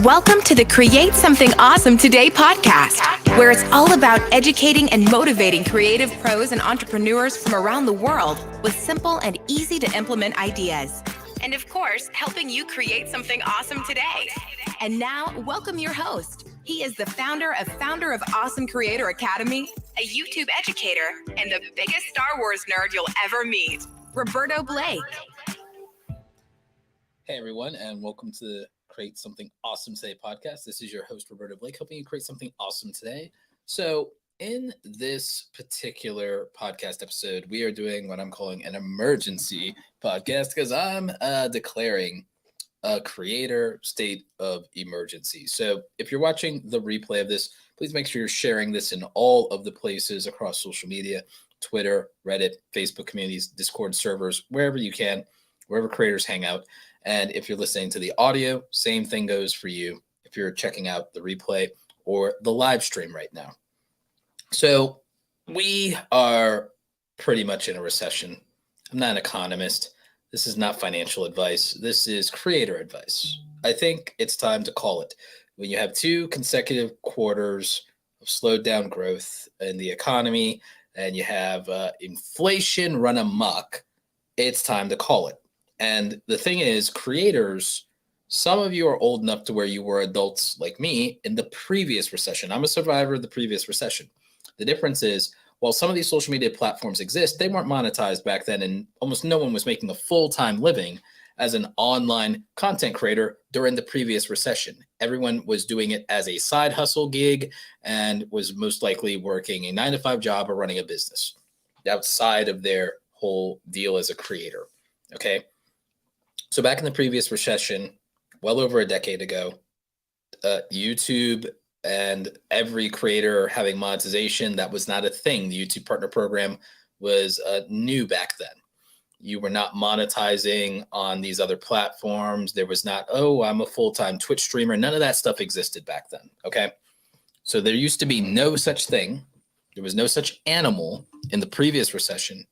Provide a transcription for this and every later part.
Welcome to the Create Something Awesome Today podcast, where it's all about educating and motivating creative pros and entrepreneurs from around the world with simple and easy to implement ideas. And of course, helping you create something awesome today. And now, welcome your host. He is the founder of Awesome Creator Academy, a YouTube educator, and the biggest Star Wars nerd you'll ever meet, Roberto Blake. Hey everyone, and welcome to the Create Something Awesome Today podcast. This is your host, Roberto Blake, helping you create something awesome today. So in this particular podcast episode, we are doing what I'm calling an emergency podcast because I'm declaring a creator state of emergency. So if you're watching the replay of this, please make sure you're sharing this in all of the places across social media, Twitter, Reddit, Facebook communities, Discord servers, wherever you can, wherever creators hang out. And if you're listening to the audio, same thing goes for you if you're checking out the replay or the live stream right now. So we are pretty much in a recession. I'm not an economist. This is not financial advice. This is creator advice. I think it's time to call it. When you have 2 consecutive quarters of slowed down growth in the economy and you have inflation run amok, it's time to call it. And the thing is, creators, some of you are old enough to where you were adults like me in the previous recession. I'm a survivor of the previous recession. The difference is, while some of these social media platforms exist, they weren't monetized back then, and almost no one was making a full-time living as an online content creator during the previous recession. Everyone was doing it as a side hustle gig and was most likely working a 9-to-5 job or running a business outside of their whole deal as a creator, okay? So back in the previous recession, well over a decade ago, YouTube and every creator having monetization, that was not a thing. The YouTube Partner Program was new back then. You were not monetizing on these other platforms. There was not, oh, I'm a full-time Twitch streamer. None of that stuff existed back then, okay? So there used to be no such thing. There was no such animal in the previous recession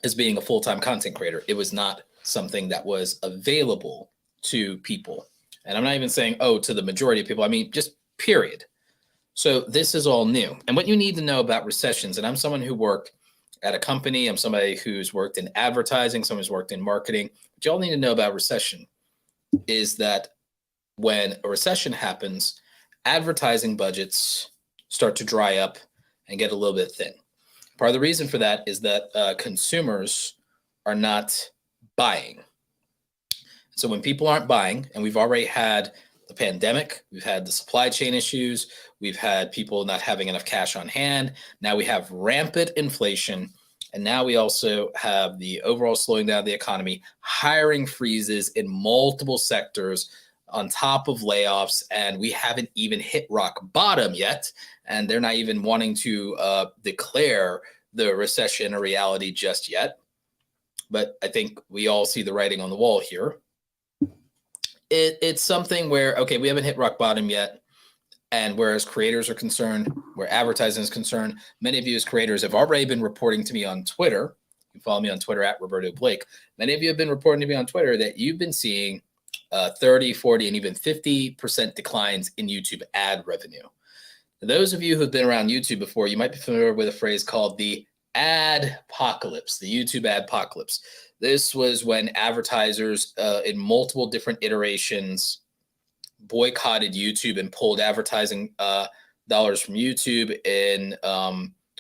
as being a full-time content creator. It was not something that was available to people. And I'm not even saying, oh, to the majority of people. I mean, just period. So this is all new. And what you need to know about recessions, and I'm someone who worked at a company, I'm somebody who's worked in advertising, someone who's worked in marketing. What you all need to know about recession is that when a recession happens, advertising budgets start to dry up and get a little bit thin. Part of the reason for that is that consumers are not buying. So when people aren't buying, and we've already had the pandemic, we've had the supply chain issues, we've had people not having enough cash on hand, now we have rampant inflation, and now we also have the overall slowing down of the economy, hiring freezes in multiple sectors on top of layoffs, and we haven't even hit rock bottom yet, and they're not even wanting to declare the recession a reality just yet. But I think we all see the writing on the wall here. It's something where, okay, we haven't hit rock bottom yet. And whereas creators are concerned, where advertising is concerned, many of you as creators have already been reporting to me on Twitter. You follow me on Twitter at Roberto Blake. Many of you have been reporting to me on Twitter that you've been seeing 30, 40, and even 50% declines in YouTube ad revenue. Those of you who've been around YouTube before, you might be familiar with a phrase called the adpocalypse, the YouTube adpocalypse. This was when advertisers in multiple different iterations boycotted YouTube and pulled advertising dollars from YouTube in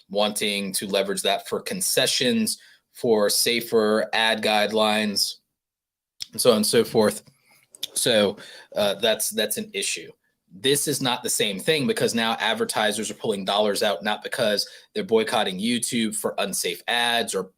wanting to leverage that for concessions, for safer ad guidelines, and so on and so forth. So that's an issue. This is not the same thing because now advertisers are pulling dollars out, not because they're boycotting YouTube for unsafe ads or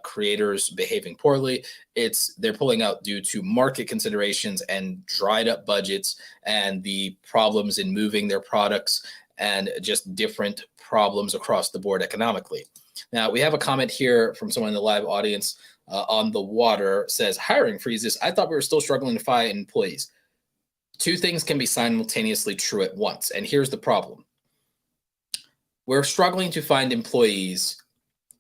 creators behaving poorly. They're pulling out due to market considerations and dried up budgets and the problems in moving their products and just different problems across the board economically. Now, we have a comment here from someone in the live audience on the water says, hiring freezes. I thought we were still struggling to find employees. 2 things can be simultaneously true at once. And here's the problem. We're struggling to find employees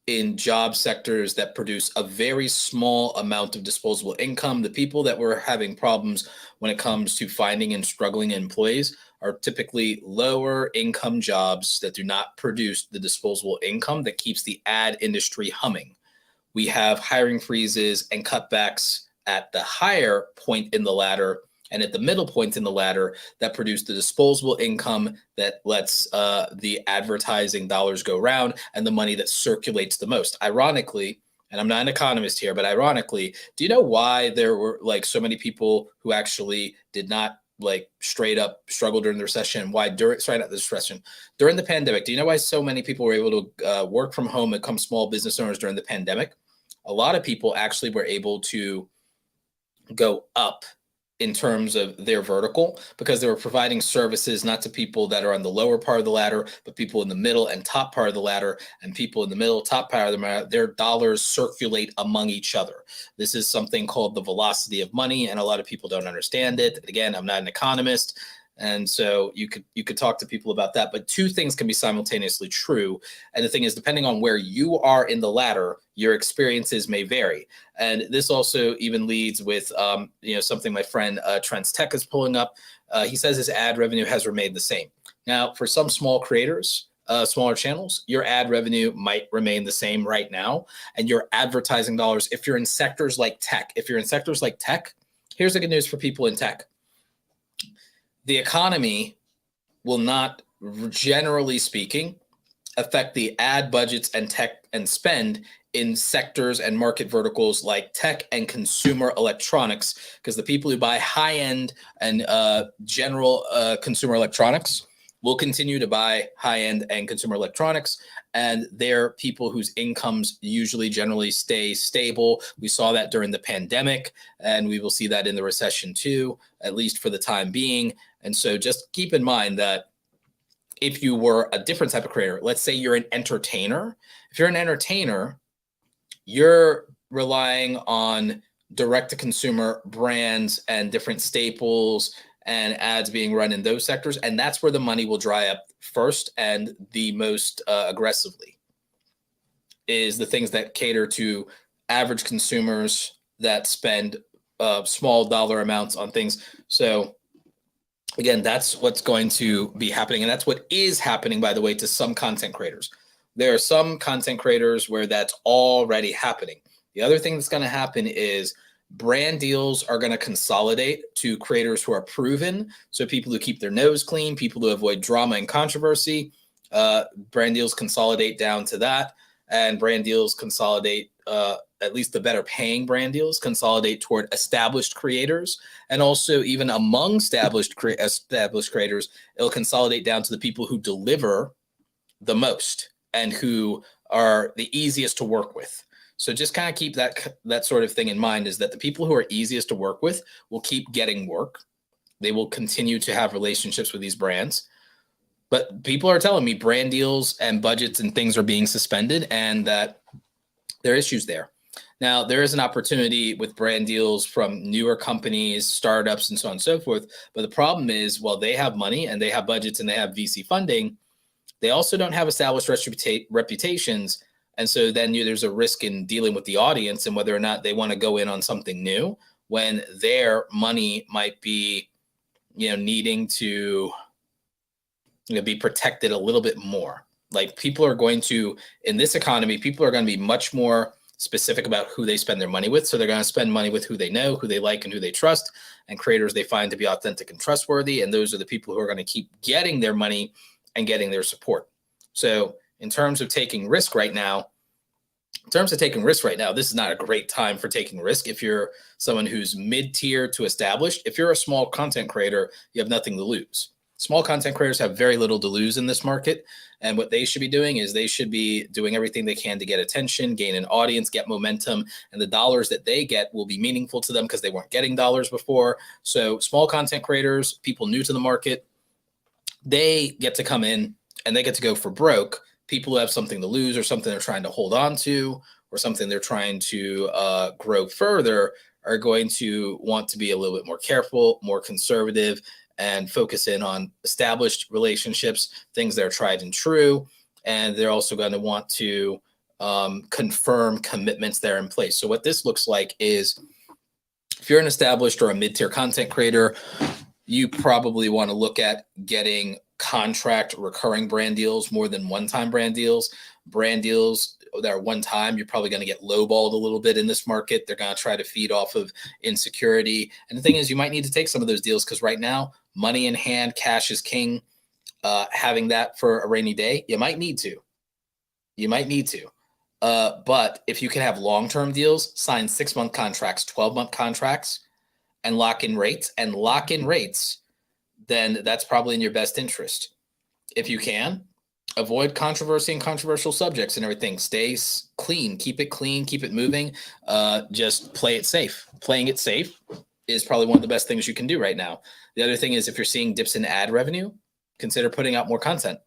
in job sectors that produce a very small amount of disposable income. The people that were having problems when it comes to finding and struggling employees are typically lower income jobs that do not produce the disposable income that keeps the ad industry humming. We have hiring freezes and cutbacks at the higher point in the ladder and at the middle point in the ladder that produce the disposable income that lets the advertising dollars go around and the money that circulates the most. Ironically, and I'm not an economist here, but ironically, do you know why there were like so many people who actually did not like straight up struggle during the recession? Why during, sorry, not the recession, during the pandemic? Do you know why so many people were able to work from home and become small business owners during the pandemic? A lot of people actually were able to go up in terms of their vertical because they were providing services not to people that are on the lower part of the ladder, but people in the middle and top part of the ladder. And people in the middle, top part of the ladder, their dollars circulate among each other. This is something called the velocity of money, and a lot of people don't understand it. Again, I'm not an economist, and so you could talk to people about that. But two things can be simultaneously true. And the thing is, depending on where you are in the ladder, your experiences may vary. And this also even leads with something my friend Trent's Tech is pulling up. He says his ad revenue has remained the same. Now, for some small creators, smaller channels, your ad revenue might remain the same right now. And your advertising dollars, if you're in sectors like tech, here's the good news for people in tech. The economy will not, generally speaking, affect the ad budgets and tech and spend in sectors and market verticals like tech and consumer electronics, because the people who buy high-end and general consumer electronics will continue to buy high-end and consumer electronics, and they're people whose incomes usually generally stay stable. We saw that during the pandemic, and we will see that in the recession too, at least for the time being. And so just keep in mind that if you were a different type of creator, let's say you're an entertainer. If you're an entertainer, you're relying on direct-to-consumer brands and different staples and ads being run in those sectors. And that's where the money will dry up first and the most aggressively, is the things that cater to average consumers that spend small dollar amounts on things. So again, that's what's going to be happening. And that's what is happening, by the way, to some content creators. There are some content creators where that's already happening. The other thing that's going to happen is brand deals are going to consolidate to creators who are proven. So people who keep their nose clean, people who avoid drama and controversy, brand deals consolidate down to that. And brand deals consolidate, at least the better paying brand deals consolidate toward established creators. And also even among established creators, it'll consolidate down to the people who deliver the most and who are the easiest to work with. So just kind of keep that sort of thing in mind, is that the people who are easiest to work with will keep getting work. They will continue to have relationships with these brands. But people are telling me brand deals and budgets and things are being suspended and that there are issues there. Now, there is an opportunity with brand deals from newer companies, startups, and so on and so forth. But the problem is, while they have money and they have budgets and they have VC funding, they also don't have established reputations. And so then there's a risk in dealing with the audience and whether or not they want to go in on something new when their money might be, needing to be protected a little bit more. Like people are going to, in this economy, people are going to be much more specific about who they spend their money with. So they're going to spend money with who they know, who they like, and who they trust, and creators they find to be authentic and trustworthy. And those are the people who are going to keep getting their money and getting their support. So in terms of taking risk right now, this is not a great time for taking risk. If you're someone who's mid-tier to established, if you're a small content creator, you have nothing to lose. Small content creators have very little to lose in this market. And what they should be doing is they should be doing everything they can to get attention, gain an audience, get momentum. And the dollars that they get will be meaningful to them because they weren't getting dollars before. So small content creators, people new to the market, they get to come in and they get to go for broke. People who have something to lose or something they're trying to hold on to or something they're trying to grow further are going to want to be a little bit more careful, more conservative, and focus in on established relationships, things that are tried and true. And they're also going to want to confirm commitments that are in place. So what this looks like is, if you're an established or a mid-tier content creator, you probably want to look at getting contract recurring brand deals more than one-time brand deals. Brand deals that are one time, you're probably going to get lowballed a little bit in this market. They're going to try to feed off of insecurity. And the thing is, you might need to take some of those deals because right now, money in hand, cash is king. Having that for a rainy day, you might need to. But if you can have long-term deals, sign 6-month contracts, 12-month contracts, and lock in rates, then that's probably in your best interest. If you can, avoid controversy and controversial subjects and everything. Stay clean, keep it moving. Just play it safe. Playing it safe is probably one of the best things you can do right now. The other thing is, if you're seeing dips in ad revenue, consider putting out more content.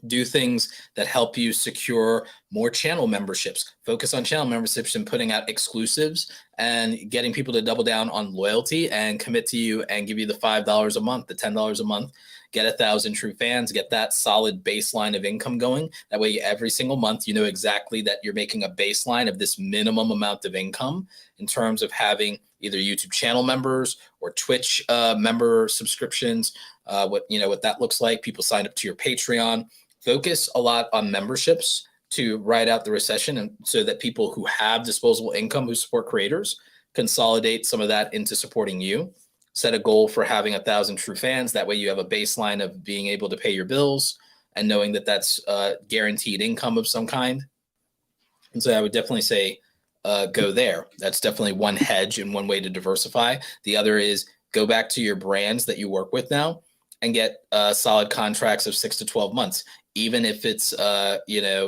Do things that help you secure more channel memberships. Focus on channel memberships and putting out exclusives and getting people to double down on loyalty and commit to you and give you the $5 a month, the $10 a month. Get 1,000 true fans, get that solid baseline of income going. That way, every single month, you know exactly that you're making a baseline of this minimum amount of income in terms of having either YouTube channel members or Twitch member subscriptions. What that looks like. People sign up to your Patreon. Focus a lot on memberships to ride out the recession, and so that people who have disposable income who support creators consolidate some of that into supporting you. Set a goal for having 1,000 true fans. That way you have a baseline of being able to pay your bills and knowing that that's guaranteed income of some kind. And so I would definitely say go there. That's definitely one hedge and one way to diversify. The other is go back to your brands that you work with now and get solid contracts of 6 to 12 months. Even if it's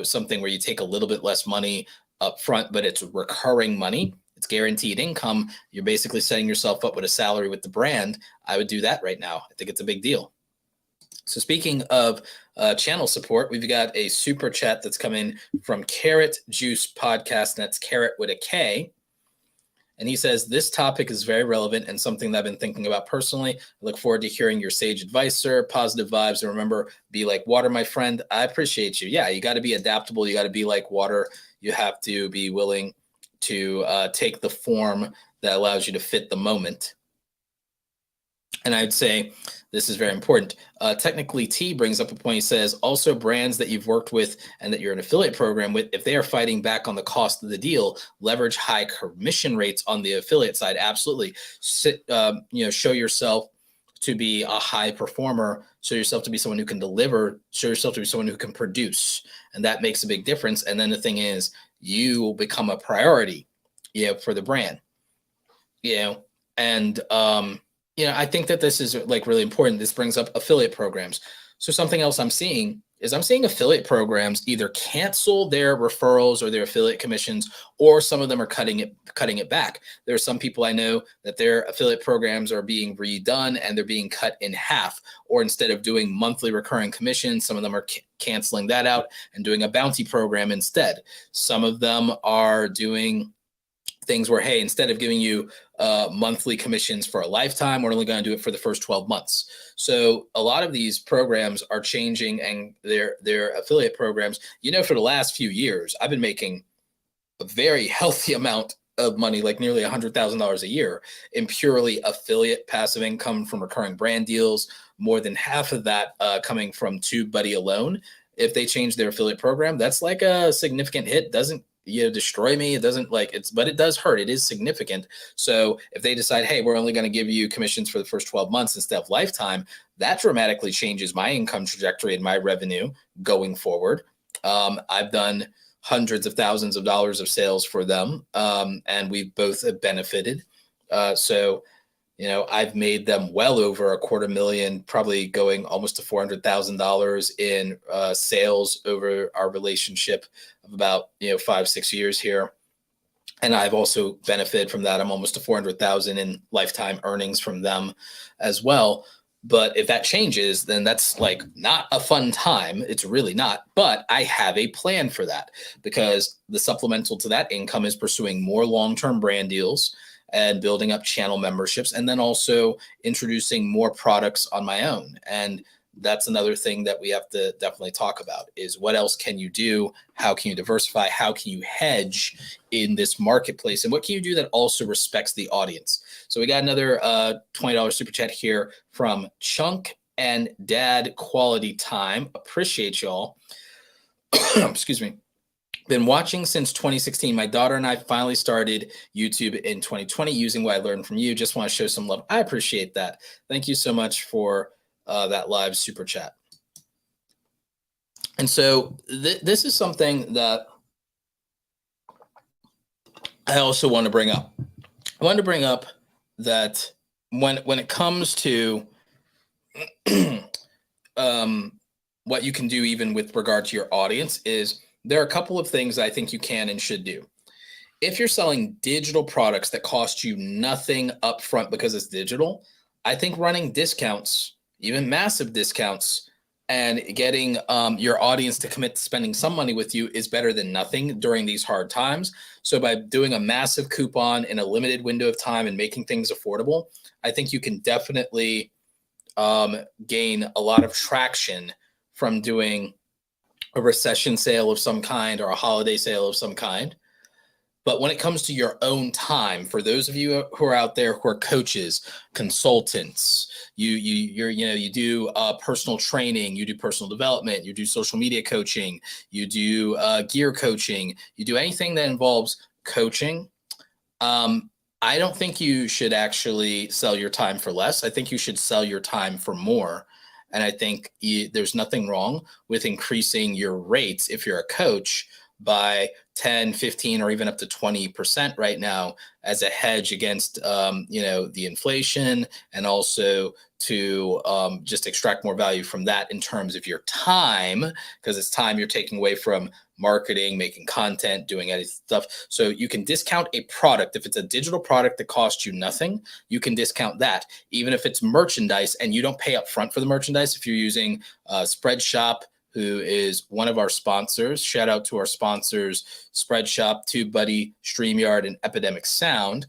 something where you take a little bit less money up front, but it's recurring money, it's guaranteed income. You're basically setting yourself up with a salary with the brand. I would do that right now. I think it's a big deal. So speaking of channel support, we've got a super chat that's coming from Carrot Juice Podcast, and that's Carrot with a K. And he says, this topic is very relevant and something that I've been thinking about personally. I look forward to hearing your sage advice, sir. Positive vibes. And remember, be like water, my friend. I appreciate you. Yeah, you got to be adaptable. You got to be like water. You have to be willing to take the form that allows you to fit the moment. And I'd say this is very important. Technically, T brings up a point. He says, also brands that you've worked with and that you're an affiliate program with, if they are fighting back on the cost of the deal, leverage high commission rates on the affiliate side. Absolutely. Show yourself to be a high performer. Show yourself to be someone who can deliver. Show yourself to be someone who can produce. And that makes a big difference. And then the thing is, you will become a priority, for the brand, and I think that this is like really important. This brings up affiliate programs. So something else I'm seeing affiliate programs either cancel their referrals or their affiliate commissions, or some of them are cutting it back. There are some people I know that their affiliate programs are being redone and they're being cut in half, or instead of doing monthly recurring commissions, some of them are canceling that out and doing a bounty program instead. Some of them are doing things where, hey, instead of giving you monthly commissions for a lifetime, we're only going to do it for the first 12 months. So a lot of these programs are changing, and their affiliate programs, for the last few years, I've been making a very healthy amount of money, like nearly $100,000 a year in purely affiliate passive income from recurring brand deals, more than half of that coming from TubeBuddy alone. If they change their affiliate program, that's like a significant hit. Doesn't destroy me. It doesn't but it does hurt. It is significant. So if they decide, hey, we're only going to give you commissions for the first 12 months instead of lifetime, that dramatically changes my income trajectory and my revenue going forward. I've done hundreds of thousands of dollars of sales for them, and we've both benefited. So I've made them well over $250,000, probably going almost to $400,000 in sales over our relationship of about 5-6 years here. And I've also benefited from that. I'm almost to $400,000 in lifetime earnings from them as well. But if that changes, then that's like not a fun time. It's really not. But I have a plan for that, because the supplemental to that income is pursuing more long-term brand deals and building up channel memberships, and then also introducing more products on my own. And that's another thing that we have to definitely talk about is what else can you do? How can you diversify? How can you hedge in this marketplace? And what can you do that also respects the audience? So we got another $20 super chat here from Chunk and Dad Quality Time. Appreciate y'all. Excuse me. Been watching since 2016. My daughter and I finally started YouTube in 2020 using what I learned from you. Just want to show some love. I appreciate that. Thank you so much for that live super chat. And so this is something that I also want to bring up. I want to bring up that when it comes to what you can do even with regard to your audience is there are a couple of things I think you can and should do. If you're selling digital products that cost you nothing upfront because it's digital, I think running discounts, even massive discounts, and getting your audience to commit to spending some money with you is better than nothing during these hard times. So by doing a massive coupon in a limited window of time and making things affordable, I think you can definitely gain a lot of traction from doing a recession sale of some kind or a holiday sale of some kind. But when it comes to your own time, for those of you who are out there who are coaches, consultants, you do personal training, you do personal development, you do social media coaching, you do gear coaching, you do anything that involves coaching. I don't think you should actually sell your time for less. I think you should sell your time for more. And I think there's nothing wrong with increasing your rates if you're a coach by 10, 15, or even up to 20% right now as a hedge against, the inflation, and also to just extract more value from that in terms of your time, because it's time you're taking away from marketing, making content, doing any stuff. So you can discount a product. If it's a digital product that costs you nothing, you can discount that. Even if it's merchandise and you don't pay up front for the merchandise, if you're using Spreadshop, who is one of our sponsors. Shout out to our sponsors, Spreadshop, TubeBuddy, StreamYard, and Epidemic Sound,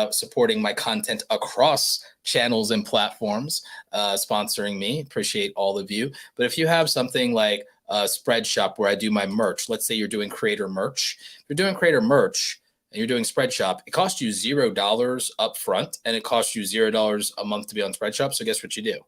supporting my content across channels and platforms, sponsoring me. Appreciate all of you. But if you have something like Spreadshop where I do my merch, let's say you're doing creator merch. If you're doing creator merch and you're doing Spreadshop, it costs you $0 up front, and it costs you $0 a month to be on Spreadshop. So guess what you do?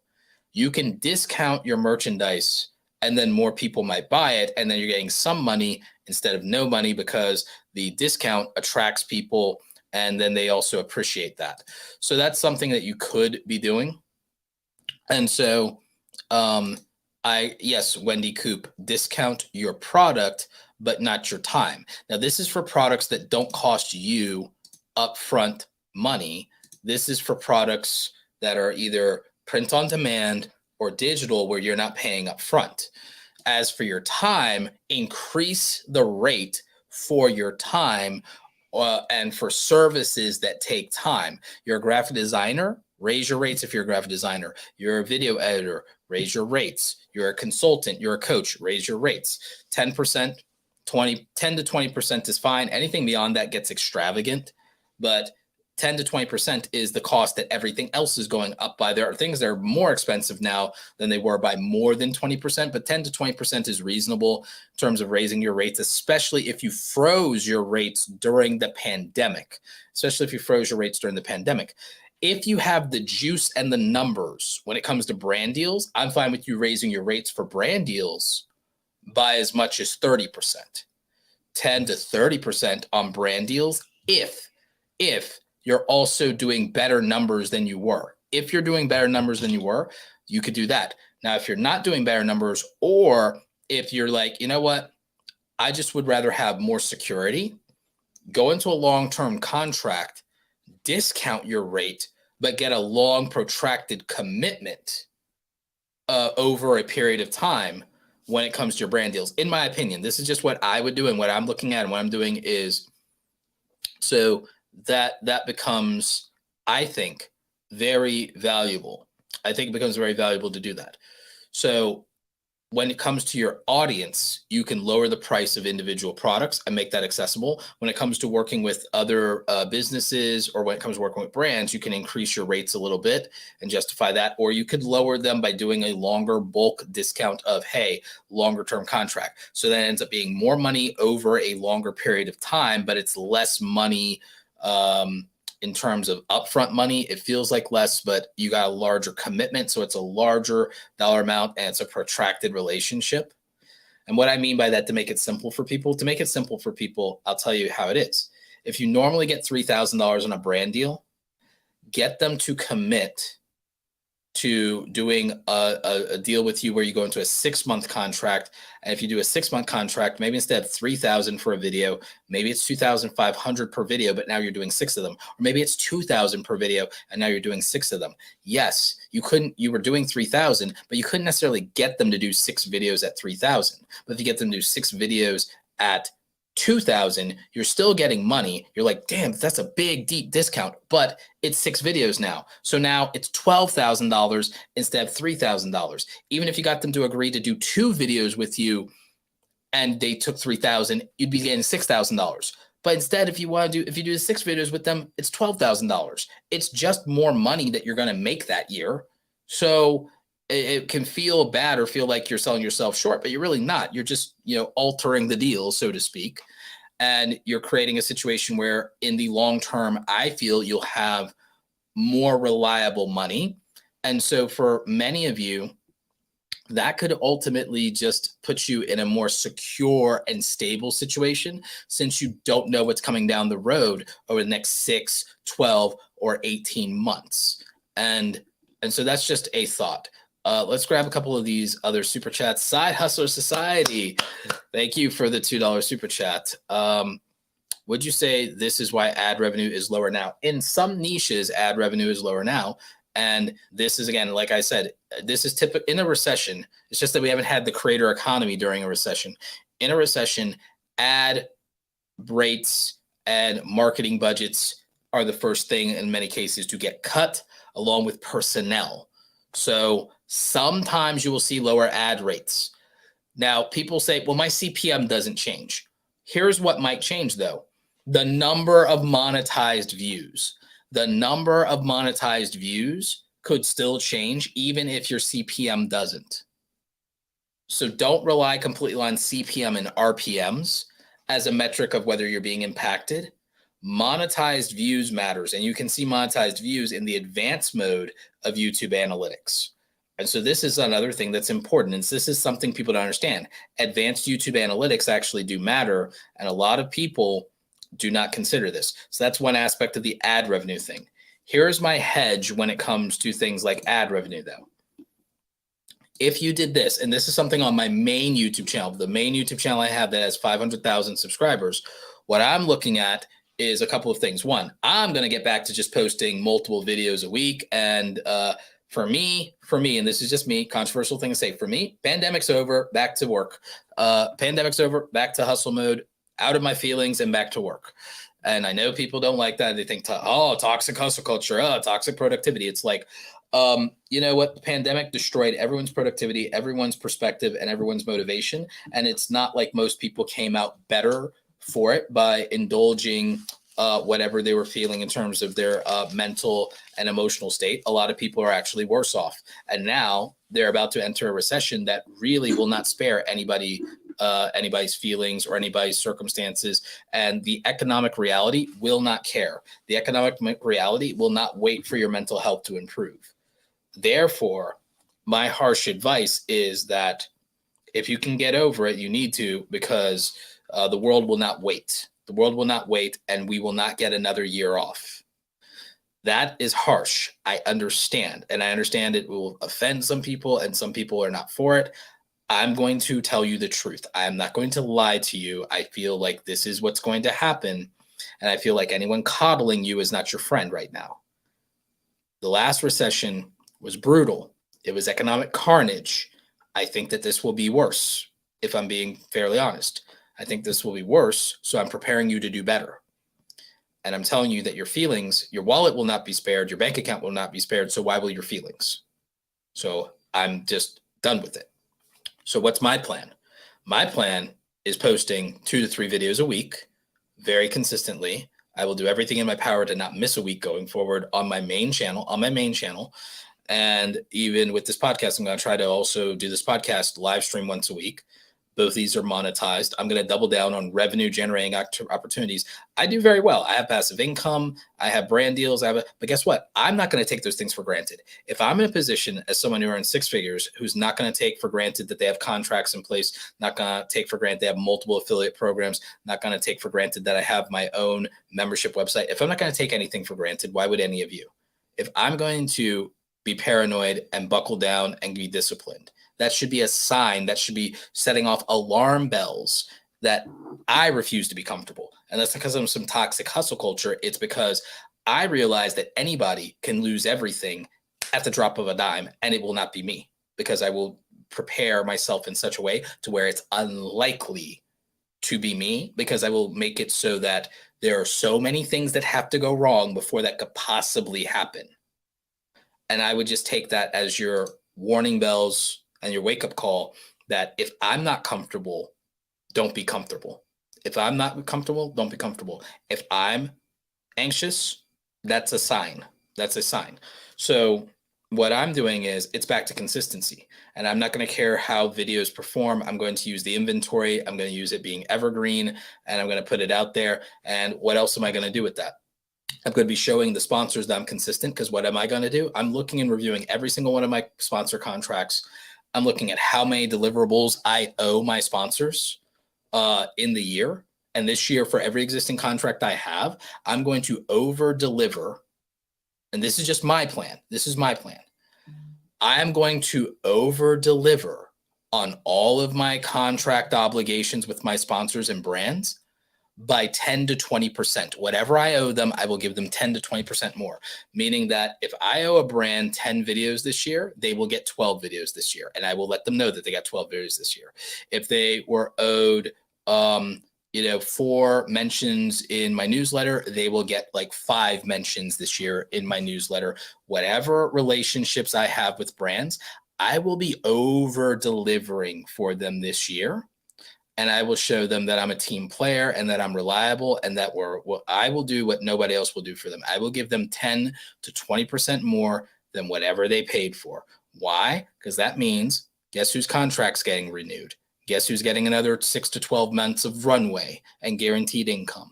You can discount your merchandise, and then more people might buy it, and then you're getting some money instead of no money because the discount attracts people, and then they also appreciate that. So that's something that you could be doing. And so yes, Wendy Coop, discount your product, but not your time. Now, this is for products that don't cost you upfront money. This is for products that are either print on demand or digital, where you're not paying up front. As for your time, increase the rate for your time and for services that take time. You're a graphic designer, raise your rates if you're a graphic designer. You're a video editor, raise your rates. You're a consultant, you're a coach, raise your rates. 10%, 10 to 20% is fine. Anything beyond that gets extravagant, but 10 to 20% is the cost that everything else is going up by. There are things that are more expensive now than they were by more than 20%, but 10 to 20% is reasonable in terms of raising your rates, especially if you froze your rates during the pandemic, If you have the juice and the numbers when it comes to brand deals, I'm fine with you raising your rates for brand deals by as much as 30%, 10 to 30% on brand deals if you're also doing better numbers than you were. If you're doing better numbers than you were, you could do that. Now, if you're not doing better numbers, or if you're like, you know what, I just would rather have more security, go into a long-term contract, discount your rate, but get a long protracted commitment over a period of time when it comes to your brand deals. In my opinion, this is just what I would do, and what I'm looking at and what I'm doing is, so that becomes, I think, very valuable. I think it becomes very valuable to do that. So when it comes to your audience, you can lower the price of individual products and make that accessible. When it comes to working with other businesses, or when it comes to working with brands, you can increase your rates a little bit and justify that, or you could lower them by doing a longer bulk discount of, hey, longer term contract. So that ends up being more money over a longer period of time, but it's less money in terms of upfront money. It feels like less, but you got a larger commitment. So it's a larger dollar amount and it's a protracted relationship. And what I mean by that, to make it simple for people, I'll tell you how it is. If you normally get $3,000 on a brand deal, get them to commit to doing a deal with you where you go into a 6-month contract. And if you do a 6-month contract, maybe instead of $3,000 for a video, maybe it's $2,500 per video, but now you're doing 6 of them. Or maybe it's $2,000 per video and now you're doing 6 of them. Yes, you were doing 3,000, but you couldn't necessarily get them to do 6 videos at 3,000. But if you get them to do 6 videos at 2,000, you're still getting money. You're like, damn, that's a big, deep discount, but it's 6 videos now. So now it's $12,000 instead of $3,000. Even if you got them to agree to do 2 videos with you and they took 3,000, you'd be getting $6,000. But instead, if you do the 6 videos with them, it's $12,000. It's just more money that you're going to make that year. So it can feel bad or feel like you're selling yourself short, but you're really not. You're just, altering the deal, so to speak. And you're creating a situation where in the long term, I feel you'll have more reliable money. And so for many of you, that could ultimately just put you in a more secure and stable situation, since you don't know what's coming down the road over the next 6, 12, or 18 months. And so that's just a thought. Let's grab a couple of these other super chats. Side Hustler Society, thank you for the $2 super chat. Would you say this is why ad revenue is lower now? In some niches, ad revenue is lower now. And this is, again, like I said, this is typical in a recession. It's just that we haven't had the creator economy during a recession. In a recession, ad rates and marketing budgets are the first thing in many cases to get cut, along with personnel. So sometimes you will see lower ad rates. Now, people say, well, my CPM doesn't change. Here's what might change, though. The number of monetized views. The number of monetized views could still change even if your CPM doesn't. So don't rely completely on CPM and RPMs as a metric of whether you're being impacted. Monetized views matters, and you can see monetized views in the advanced mode of YouTube analytics. And so this is another thing that's important, and this is something people don't understand. Advanced YouTube analytics actually do matter, and a lot of people do not consider this. So that's one aspect of the ad revenue thing. Here's my hedge when it comes to things like ad revenue, though. If you did this, and this is something on my main YouTube channel, the main YouTube channel I have that has 500,000 subscribers, what I'm looking at is a couple of things. One, I'm going to get back to just posting multiple videos a week. And for me, and this is just me, controversial thing to say, for me, pandemic's over, back to work. Pandemic's over, back to hustle mode, out of my feelings and back to work. And I know people don't like that. They think, toxic hustle culture, toxic productivity. It's like, you know what? The pandemic destroyed everyone's productivity, everyone's perspective, and everyone's motivation. And it's not like most people came out better for it by indulging whatever they were feeling in terms of their mental and emotional state. A lot of people are actually worse off. And now they're about to enter a recession that really will not spare anybody's feelings or anybody's circumstances. And the economic reality will not care. The economic reality will not wait for your mental health to improve. Therefore, my harsh advice is that if you can get over it, you need to, because the world will not wait. The world will not wait, and we will not get another year off. That is harsh. I understand. And I understand it will offend some people, and some people are not for it. I'm going to tell you the truth. I'm not going to lie to you. I feel like this is what's going to happen. And I feel like anyone coddling you is not your friend right now. The last recession was brutal. It was economic carnage. I think that this will be worse, if I'm being fairly honest. I think this will be worse, so I'm preparing you to do better. And I'm telling you that your feelings, your wallet will not be spared, your bank account will not be spared, so why will your feelings? So I'm just done with it. So what's my plan? My plan is posting 2 to 3 videos a week, very consistently. I will do everything in my power to not miss a week going forward on my main channel, And even with this podcast, I'm going to try to also do this podcast live stream once a week. Both these are monetized. I'm going to double down on revenue generating opportunities. I do very well. I have passive income. I have brand deals. But guess what? I'm not going to take those things for granted. If I'm in a position as someone who earns 6 figures, who's not going to take for granted that they have contracts in place, not going to take for granted they have multiple affiliate programs, not going to take for granted that I have my own membership website. If I'm not going to take anything for granted, why would any of you? If I'm going to be paranoid and buckle down and be disciplined, that should be a sign, that should be setting off alarm bells that I refuse to be comfortable. And that's because of some toxic hustle culture. It's because I realize that anybody can lose everything at the drop of a dime, and it will not be me, because I will prepare myself in such a way to where it's unlikely to be me, because I will make it so that there are so many things that have to go wrong before that could possibly happen. And I would just take that as your warning bells and your wake-up call that if I'm not comfortable, don't be comfortable. If I'm not comfortable, don't be comfortable. If I'm anxious, that's a sign. That's a sign. So what I'm doing is it's back to consistency. And I'm not going to care how videos perform. I'm going to use the inventory. I'm going to use it being evergreen, and I'm going to put it out there. And what else am I going to do with that? I'm going to be showing the sponsors that I'm consistent, because what am I going to do? I'm looking and reviewing every single one of my sponsor contracts. I'm looking at how many deliverables I owe my sponsors in the year. And this year, for every existing contract I have, I'm going to over deliver. And this is just my plan. This is my plan. I am going to over deliver on all of my contract obligations with my sponsors and brands by 10 to 20%. Whatever I owe them, I will give them 10 to 20% more. Meaning that if I owe a brand 10 videos this year, they will get 12 videos this year. And I will let them know that they got 12 videos this year. If they were owed, 4 mentions in my newsletter, they will get like 5 mentions this year in my newsletter. Whatever relationships I have with brands, I will be over delivering for them this year. And I will show them that I'm a team player and that I'm reliable, and that I will do what nobody else will do for them. I will give them 10 to 20% more than whatever they paid for. Why? Because that means, guess whose contract's getting renewed? Guess who's getting another 6 to 12 months of runway and guaranteed income?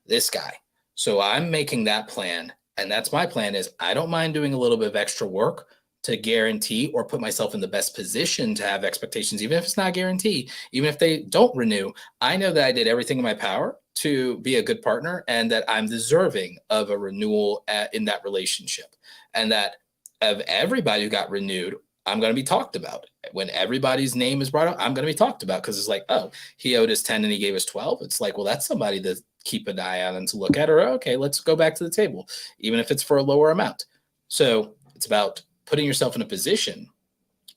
This guy. So I'm making that plan. And that's my plan, is I don't mind doing a little bit of extra work to guarantee or put myself in the best position to have expectations, even if it's not guaranteed, even if they don't renew. I know that I did everything in my power to be a good partner, and that I'm deserving of a renewal in that relationship. And that of everybody who got renewed, I'm going to be talked about. When everybody's name is brought up, I'm going to be talked about, because it's like, oh, he owed us 10 and he gave us 12. It's like, well, that's somebody to keep an eye on and to look at, or okay, let's go back to the table, even if it's for a lower amount. So it's about putting yourself in a position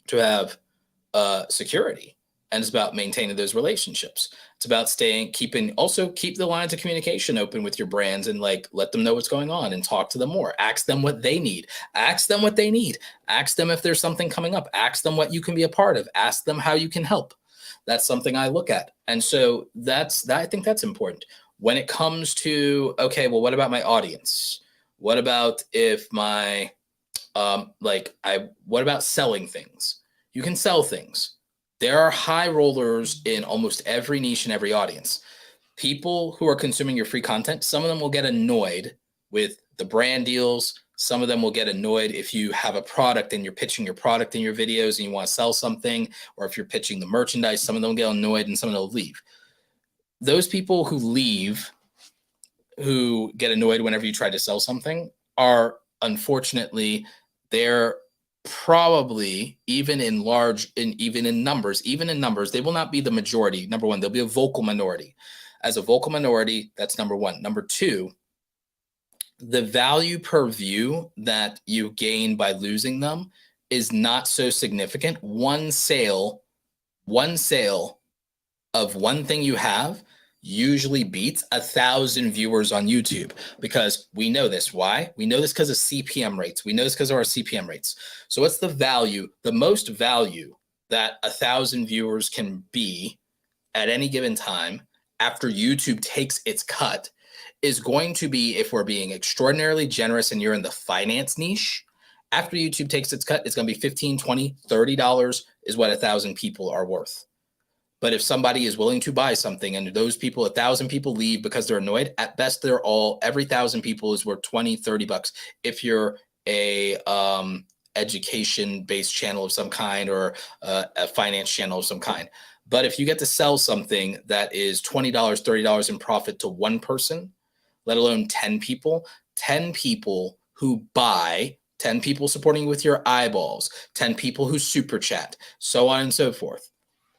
to have security. And it's about maintaining those relationships. It's about keep the lines of communication open with your brands, and like, let them know what's going on and talk to them more. Ask them what they need. Ask them what they need. Ask them if there's something coming up. Ask them what you can be a part of. Ask them how you can help. That's something I look at. And so I think that's important. When it comes to, okay, well, what about my audience? What about if my, what about selling things? You can sell things. There are high rollers in almost every niche and every audience. People who are consuming your free content, some of them will get annoyed with the brand deals. Some of them will get annoyed if you have a product and you're pitching your product in your videos and you want to sell something, or if you're pitching the merchandise, some of them get annoyed and some of them will leave. Those people who leave, who get annoyed whenever you try to sell something, are unfortunately, they're probably even in numbers, they will not be the majority. Number one, they'll be a vocal minority. As a vocal minority, that's number one. Number two, the value per view that you gain by losing them is not so significant. One sale of one thing you have usually beats 1,000 viewers on YouTube, because we know this. Why? We know this because of CPM rates. We know this because of our CPM rates. So what's the value? The most value that 1,000 viewers can be at any given time after YouTube takes its cut is going to be, if we're being extraordinarily generous and you're in the finance niche, after YouTube takes its cut, it's going to be $15, $20, $30 is what 1,000 people are worth. But if somebody is willing to buy something and those people, 1,000 people leave because they're annoyed, at best, every 1,000 people is worth 20, $30. If you're a education-based channel of some kind or a finance channel of some kind. But if you get to sell something that is $20, $30 in profit to one person, let alone 10 people who buy, 10 people supporting with your eyeballs, 10 people who super chat, so on and so forth.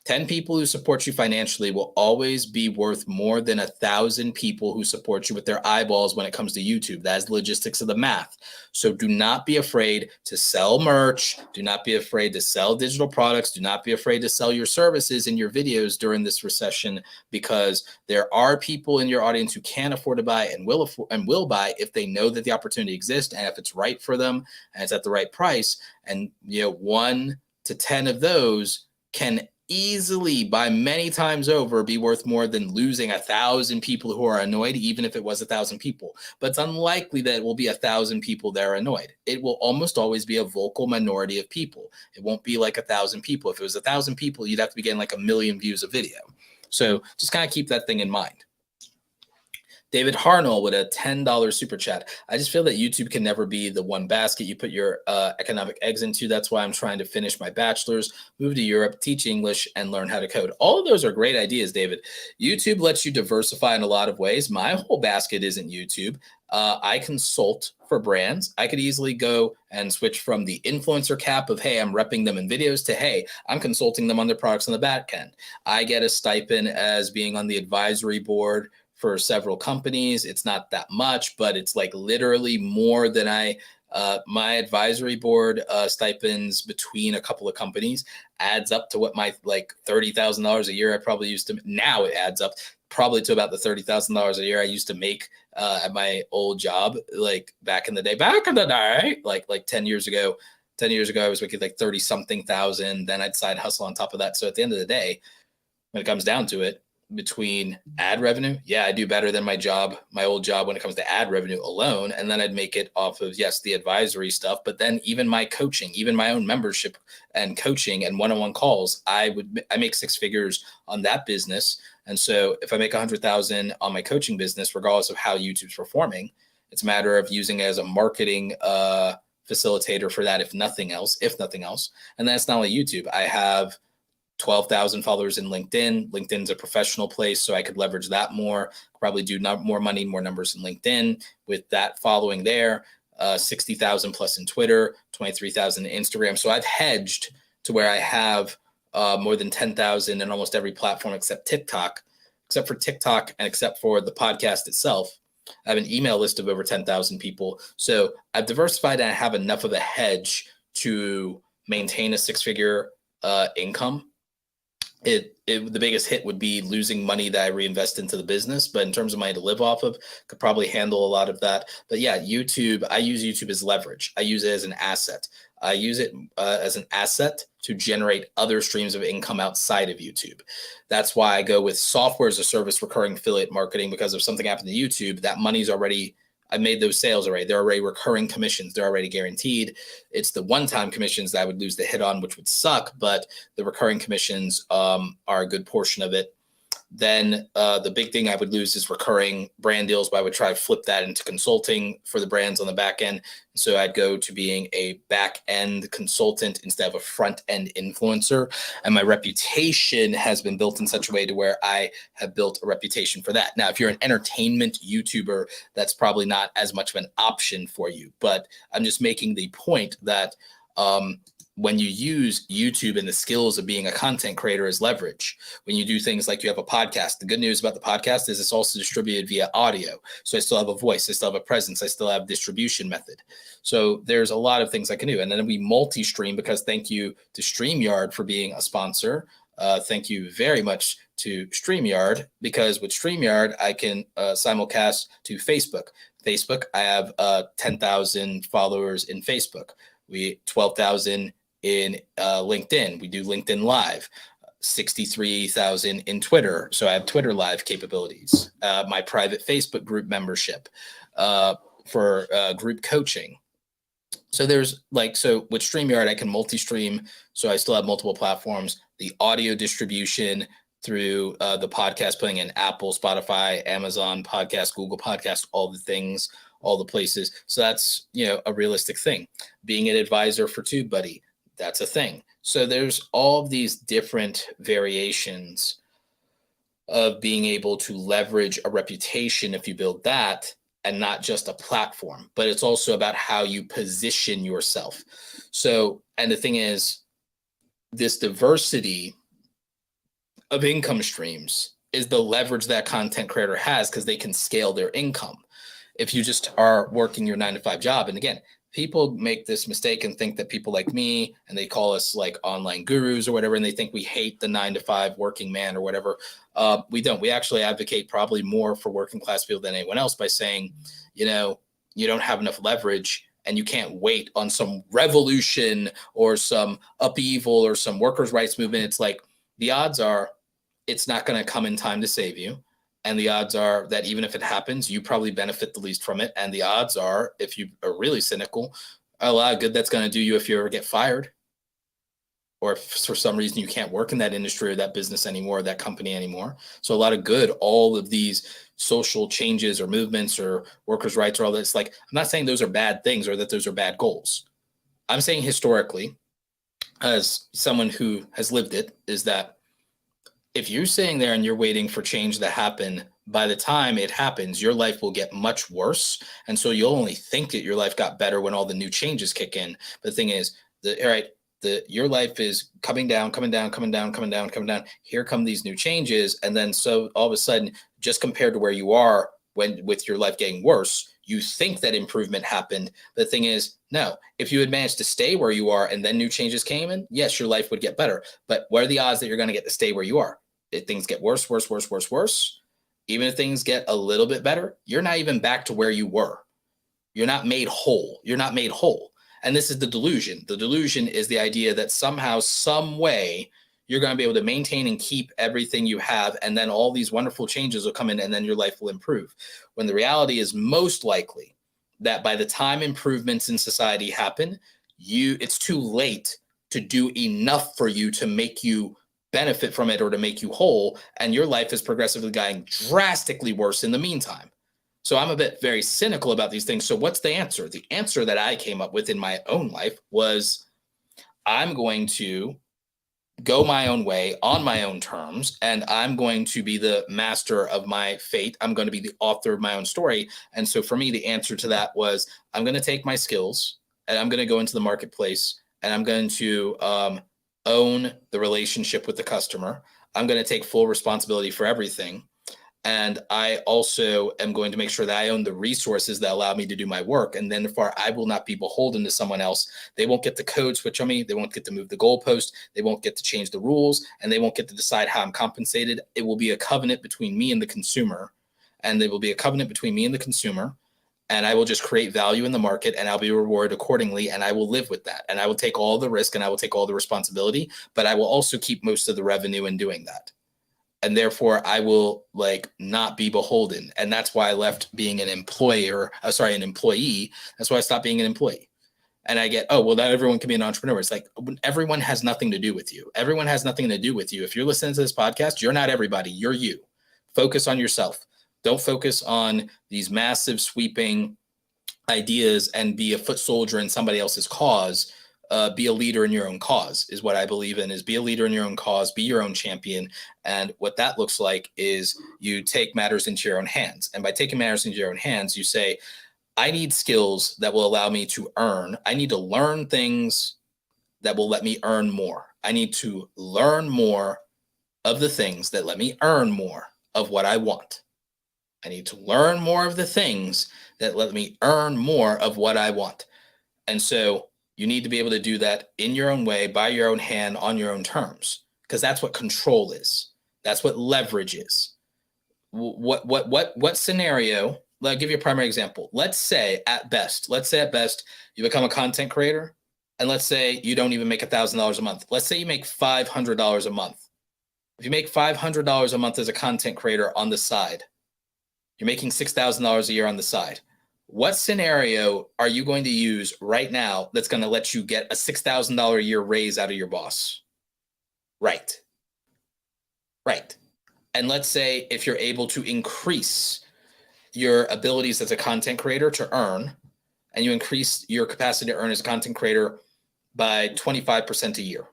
10 people who support you financially will always be worth more than 1,000 people who support you with their eyeballs when it comes to YouTube. That is the logistics of the math. So do not be afraid to sell merch. Do not be afraid to sell digital products. Do not be afraid to sell your services in your videos during this recession, because there are people in your audience who can afford to buy and will buy if they know that the opportunity exists and if it's right for them and it's at the right price. And 1 to 10 of those can easily, by many times over, be worth more than losing 1,000 people who are annoyed, even if it was 1,000 people. But it's unlikely that it will be 1,000 people that are annoyed. It will almost always be a vocal minority of people. It won't be like 1,000 people. If it was 1,000 people, you'd have to be getting like 1 million views a video. So just kind of keep that thing in mind. David Harnell with a $10 super chat. I just feel that YouTube can never be the one basket you put your economic eggs into. That's why I'm trying to finish my bachelor's, move to Europe, teach English, and learn how to code. All of those are great ideas, David. YouTube lets you diversify in a lot of ways. My whole basket isn't YouTube. I consult for brands. I could easily go and switch from the influencer cap of, hey, I'm repping them in videos, to, hey, I'm consulting them on their products on the back end. I get a stipend as being on the advisory board for several companies. It's not that much, but it's like literally more than my advisory board stipends between a couple of companies adds up to what my like $30,000 a year I probably used to. Now it adds up probably to about the $30,000 a year I used to make at my old job, like back in the day, like 10 years ago. 10 years ago, I was making like 30 something thousand. Then I'd side hustle on top of that. So at the end of the day, when it comes down to it, between ad revenue, yeah, I do better than my old job when it comes to ad revenue alone. And then I'd make it off of, yes, the advisory stuff, but then even my coaching, even my own membership and coaching and one-on-one calls, I make 6 figures on that business. And so if I make 100,000 on my coaching business, regardless of how YouTube's performing, it's a matter of using it as a marketing facilitator for that, if nothing else. And that's not only YouTube. I have 12,000 followers in LinkedIn. LinkedIn's a professional place, so I could leverage that more, probably do more money, more numbers in LinkedIn with that following there, 60,000 plus in Twitter, 23,000 in Instagram. So I've hedged to where I have more than 10,000 in almost every platform except for TikTok and except for the podcast itself. I have an email list of over 10,000 people. So I've diversified and I have enough of a hedge to maintain a 6-figure income. The biggest hit would be losing money that I reinvest into the business. But in terms of money to live off of, could probably handle a lot of that. But yeah, YouTube, I use YouTube as leverage. I use it as an asset. I use it as an asset to generate other streams of income outside of YouTube. That's why I go with software as a service, recurring affiliate marketing, because if something happened to YouTube, that money's already, I made those sales already. They're already recurring commissions. They're already guaranteed. It's the one-time commissions that I would lose the hit on, which would suck, but the recurring commissions are a good portion of it. Then the big thing I would lose is recurring brand deals, but I would try to flip that into consulting for the brands on the back end. So I'd go to being a back end consultant instead of a front end influencer. And my reputation has been built in such a way to where I have built a reputation for that. Now, if you're an entertainment YouTuber, that's probably not as much of an option for you. But I'm just making the point that when you use YouTube and the skills of being a content creator as leverage, when you do things like you have a podcast, the good news about the podcast is it's also distributed via audio. So I still have a voice, I still have a presence, I still have distribution method. So there's a lot of things I can do. And then we multi-stream, because thank you to StreamYard for being a sponsor. Thank you very much to StreamYard, because with StreamYard, I can simulcast to Facebook. I have 10,000 followers in Facebook. 12,000 in LinkedIn. We do LinkedIn Live. 63,000 in Twitter. So I have Twitter Live capabilities. My private Facebook group membership for group coaching. So there's so with StreamYard, I can multi-stream. So I still have multiple platforms. The audio distribution through the podcast, putting in Apple, Spotify, Amazon Podcast, Google Podcast, all the things, all the places. So that's, a realistic thing. Being an advisor for TubeBuddy, that's a thing. So there's all of these different variations of being able to leverage a reputation if you build that, and not just a platform, but it's also about how you position yourself. So, and the thing is, this diversity of income streams is the leverage that content creator has, because they can scale their income. If you just are working your 9-to-5 job, and again, people make this mistake and think that people like me, and they call us like online gurus or whatever, and they think we hate the 9-to-5 working man or whatever. We don't. We actually advocate probably more for working class people than anyone else by saying, you don't have enough leverage and you can't wait on some revolution or some upheaval or some workers' rights movement. It's like the odds are it's not going to come in time to save you. And the odds are that even if it happens, you probably benefit the least from it. And the odds are, if you are really cynical, a lot of good that's going to do you if you ever get fired, or if for some reason you can't work in that industry or that business anymore, or that company anymore. So a lot of good, all of these social changes or movements or workers' rights or all this, I'm not saying those are bad things or that those are bad goals. I'm saying historically, as someone who has lived it, is that if you're sitting there and you're waiting for change to happen, by the time it happens, your life will get much worse. And so you'll only think that your life got better when all the new changes kick in. But the thing is, your life is coming down. Here come these new changes. And then so all of a sudden, just compared to where you are with your life getting worse, you think that improvement happened. But the thing is, no, if you had managed to stay where you are and then new changes came in, yes, your life would get better. But what are the odds that you're going to get to stay where you are? If things get worse, even if things get a little bit better, you're not even back to where you were. You're not made whole. And this is the delusion. The delusion is the idea that somehow, some way, you're going to be able to maintain and keep everything you have, and then all these wonderful changes will come in, and then your life will improve. When the reality is most likely that by the time improvements in society happen, it's too late to do enough for you to make you benefit from it or to make you whole, and your life is progressively getting drastically worse in the meantime. So I'm a bit very cynical about these things. So what's the answer? The answer that I came up with in my own life was, I'm going to go my own way on my own terms, and I'm going to be the master of my fate. I'm going to be the author of my own story. And so for me, the answer to that was, I'm going to take my skills and I'm going to go into the marketplace, and I'm going to own the relationship with the customer. I'm going to take full responsibility for everything. And I also am going to make sure that I own the resources that allow me to do my work. And then I will not be beholden to someone else. They won't get the code switch on me. They won't get to move the goalpost. They won't get to change the rules, and they won't get to decide how I'm compensated. It will be a covenant between me and the consumer. And I will just create value in the market, and I'll be rewarded accordingly, and I will live with that. And I will take all the risk, and I will take all the responsibility, but I will also keep most of the revenue in doing that. And therefore I will not be beholden. And that's why I left being an employee. That's why I stopped being an employee. And I get, not everyone can be an entrepreneur. It's like, everyone has nothing to do with you. Everyone has nothing to do with you. If you're listening to this podcast, you're not everybody. You're you. Focus on yourself. Don't focus on these massive sweeping ideas and be a foot soldier in somebody else's cause. Be a leader in your own cause is what I believe in, is be a leader in your own cause, be your own champion. And what that looks like is you take matters into your own hands. And by taking matters into your own hands, you say, I need skills that will allow me to earn. I need to learn things that will let me earn more. I need to learn more of the things that let me earn more of what I want. I need to learn more of the things that let me earn more of what I want. And so you need to be able to do that in your own way, by your own hand, on your own terms, because that's what control is. That's what leverage is. What scenario? I'll give you a primary example. Let's say at best, you become a content creator, And let's say you don't even make $1,000 a month. Let's say you make $500 a month. If you make $500 a month as a content creator on the side, you're making $6,000 a year on the side. What scenario are you going to use right now that's going to let you get a $6,000 a year raise out of your boss? Right. And let's say if you're able to increase your abilities as a content creator to earn, and you increase your capacity to earn as a content creator by 25% a year.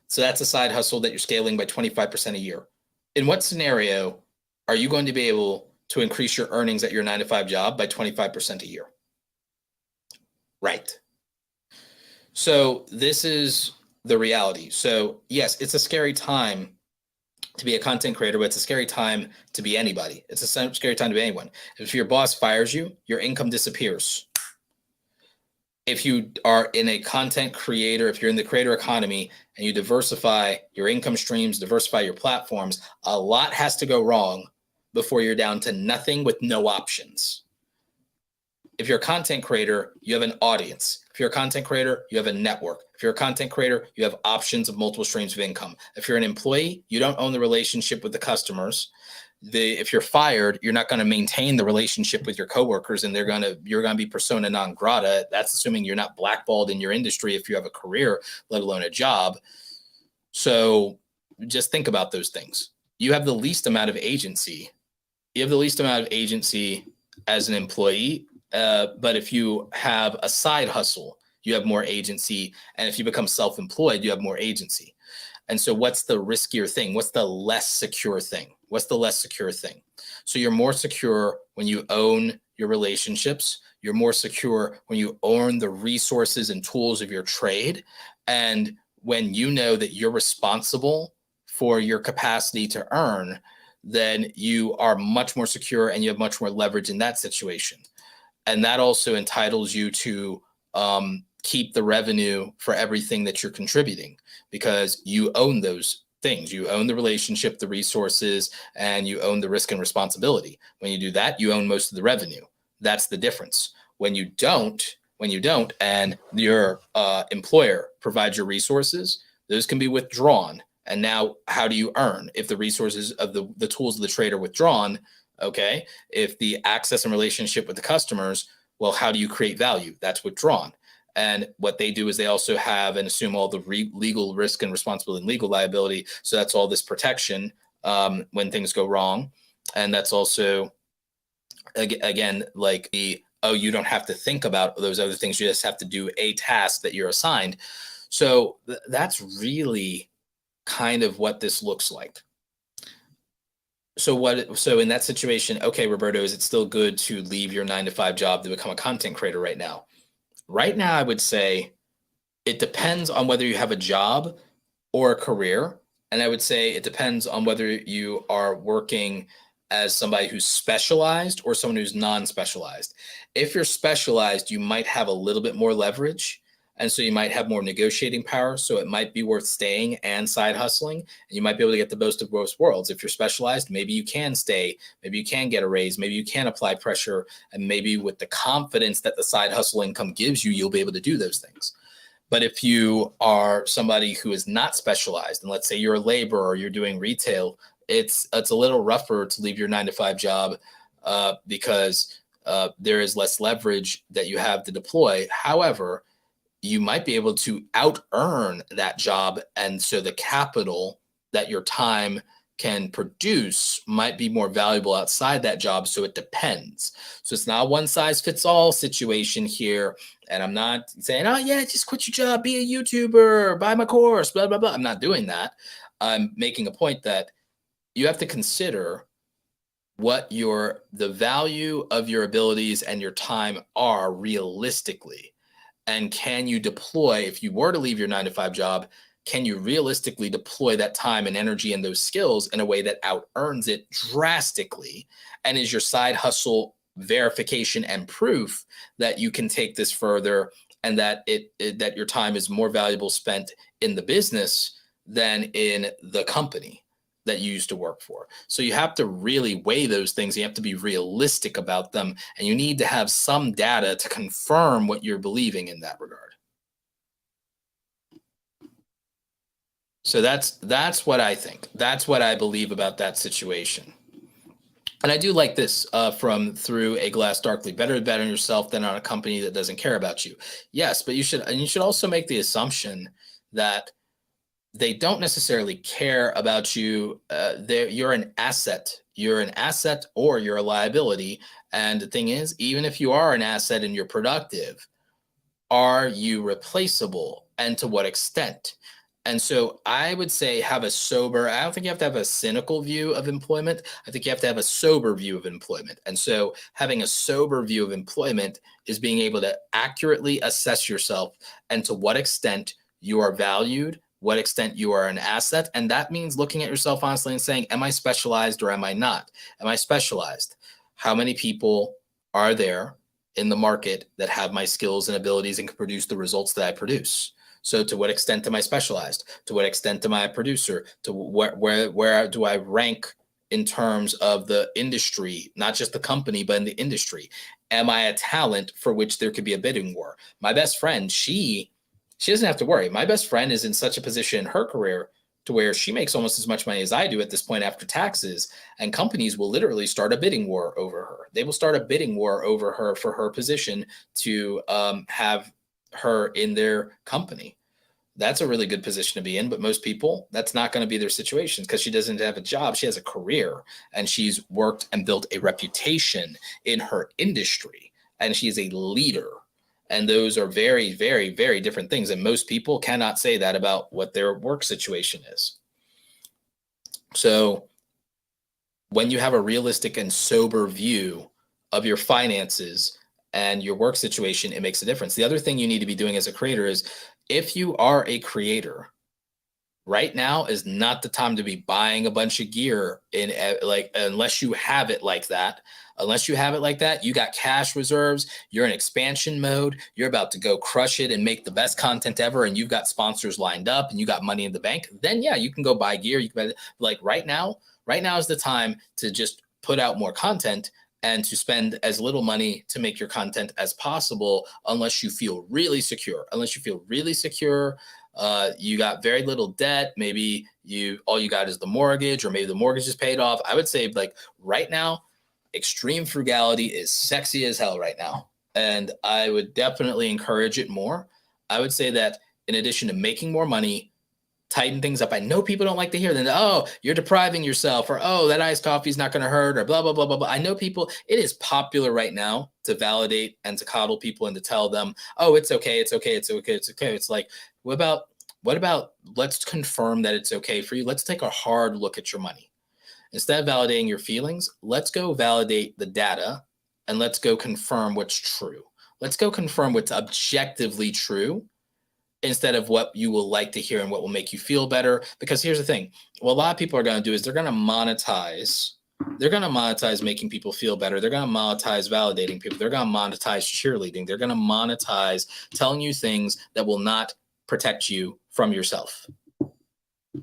So that's a side hustle that you're scaling by 25% a year. In what scenario are you going to be able to increase your earnings at your 9-to-5 job by 25% a year? Right. So this is the reality. So yes, it's a scary time to be a content creator, but it's a scary time to be anybody. It's a scary time to be anyone. If your boss fires you, your income disappears. If you are in a content creator, if you're in the creator economy and you diversify your income streams, diversify your platforms, a lot has to go wrong before you're down to nothing with no options. If you're a content creator, you have an audience. If you're a content creator, you have a network. If you're a content creator, you have options of multiple streams of income. If you're an employee, you don't own the relationship with the customers. If you're fired, you're not going to maintain the relationship with your coworkers, and you're going to be persona non grata. That's assuming you're not blackballed in your industry if you have a career, let alone a job. So just think about those things. You have the least amount of agency. You have the least amount of agency as an employee. But if you have a side hustle, you have more agency. And if you become self-employed, you have more agency. And so what's the riskier thing? What's the less secure thing? What's the less secure thing? So you're more secure when you own your relationships. You're more secure when you own the resources and tools of your trade. And when you know that you're responsible for your capacity to earn, then you are much more secure and you have much more leverage in that situation. And that also entitles you to keep the revenue for everything that you're contributing, because you own those things. You own the relationship, the resources, and you own the risk and responsibility. When you do that, you own most of the revenue. That's the difference. When you don't, and your employer provides your resources, those can be withdrawn. And now how do you earn? If the resources of the tools of the trade are withdrawn, okay. If the access and relationship with the customers, well, how do you create value? That's withdrawn. And what they do is they also have and assume all the legal risk and responsibility and legal liability. So that's all this protection when things go wrong. And that's also, again, like you don't have to think about those other things. You just have to do a task that you're assigned. So that's really kind of what this looks like. So in that situation, okay, Roberto, is it still good to leave your 9-to-5 job to become a content creator right now? Right now, I would say it depends on whether you have a job or a career. And I would say it depends on whether you are working as somebody who's specialized or someone who's non-specialized. If you're specialized, you might have a little bit more leverage. And so you might have more negotiating power. So it might be worth staying and side hustling. And you might be able to get the most of both worlds. If you're specialized, maybe you can stay, maybe you can get a raise, maybe you can apply pressure. And maybe with the confidence that the side hustle income gives you, you'll be able to do those things. But if you are somebody who is not specialized, and let's say you're a laborer or you're doing retail, it's a little rougher to leave your 9-to-5 job because there is less leverage that you have to deploy. However, you might be able to out earn that job. And so the capital that your time can produce might be more valuable outside that job. So it depends. So it's not a one size fits all situation here. And I'm not saying, oh yeah, just quit your job, be a YouTuber, buy my course, blah, blah, blah. I'm not doing that. I'm making a point that you have to consider what the value of your abilities and your time are realistically. And can you deploy, if you were to leave your 9-to-5 job, can you realistically deploy that time and energy and those skills in a way that out earns it drastically? And is your side hustle verification and proof that you can take this further and that that your time is more valuable spent in the business than in the company that you used to work for? So you have to really weigh those things. You have to be realistic about them, and you need to have some data to confirm what you're believing in that regard. So that's what I think. That's what I believe about that situation. And I do like this from Through a Glass Darkly. Better to bet on yourself than on a company that doesn't care about you. Yes, but you should also make the assumption that they don't necessarily care about you. You're an asset. You're an asset or you're a liability. And the thing is, even if you are an asset and you're productive, are you replaceable, and to what extent? And so I would say have a sober, I don't think you have to have a cynical view of employment. I think you have to have a sober view of employment. And so having a sober view of employment is being able to accurately assess yourself and to what extent you are valued, what extent you are an asset. And that means looking at yourself honestly and saying, am I specialized or am I not? Am I specialized? How many people are there in the market that have my skills and abilities and can produce the results that I produce? So to what extent am I specialized? To what extent am I a producer? To where do I rank in terms of the industry, not just the company, but in the industry? Am I a talent for which there could be a bidding war? My best friend, she doesn't have to worry. My best friend is in such a position in her career to where she makes almost as much money as I do at this point after taxes, and companies will literally start a bidding war over her. They will start a bidding war over her for her position to have her in their company. That's a really good position to be in, but most people, that's not going to be their situation because she doesn't have a job. She has a career and she's worked and built a reputation in her industry, and she is a leader. And those are very, very, very different things. And most people cannot say that about what their work situation is. So when you have a realistic and sober view of your finances and your work situation, it makes a difference. The other thing you need to be doing as a creator is, if you are a creator, right now is not the time to be buying a bunch of gear in unless you have it like that. Unless you have it like that, you got cash reserves, you're in expansion mode, you're about to go crush it and make the best content ever, and you've got sponsors lined up and you got money in the bank, then yeah, you can go buy gear. You can buy, like right now is the time to just put out more content and to spend as little money to make your content as possible, unless you feel really secure. You got very little debt. Maybe all you got is the mortgage, or maybe the mortgage is paid off. I would say, like, right now, extreme frugality is sexy as hell right now. And I would definitely encourage it more. I would say that in addition to making more money, tighten things up. I know people don't like to hear that. Oh, you're depriving yourself, or oh, that iced coffee is not going to hurt, or blah, blah, blah, blah, blah. I know people, it is popular right now to validate and to coddle people and to tell them, oh, it's okay. It's okay. It's okay. It's okay. It's like, what about let's confirm that it's okay for you. Let's take a hard look at your money. Instead of validating your feelings, let's go validate the data and let's go confirm what's true. Let's go confirm what's objectively true, instead of what you will like to hear and what will make you feel better. Because here's the thing. What a lot of people are going to do is they're going to monetize making people feel better. They're going to monetize validating people. They're going to monetize cheerleading. They're going to monetize telling you things that will not protect you from yourself.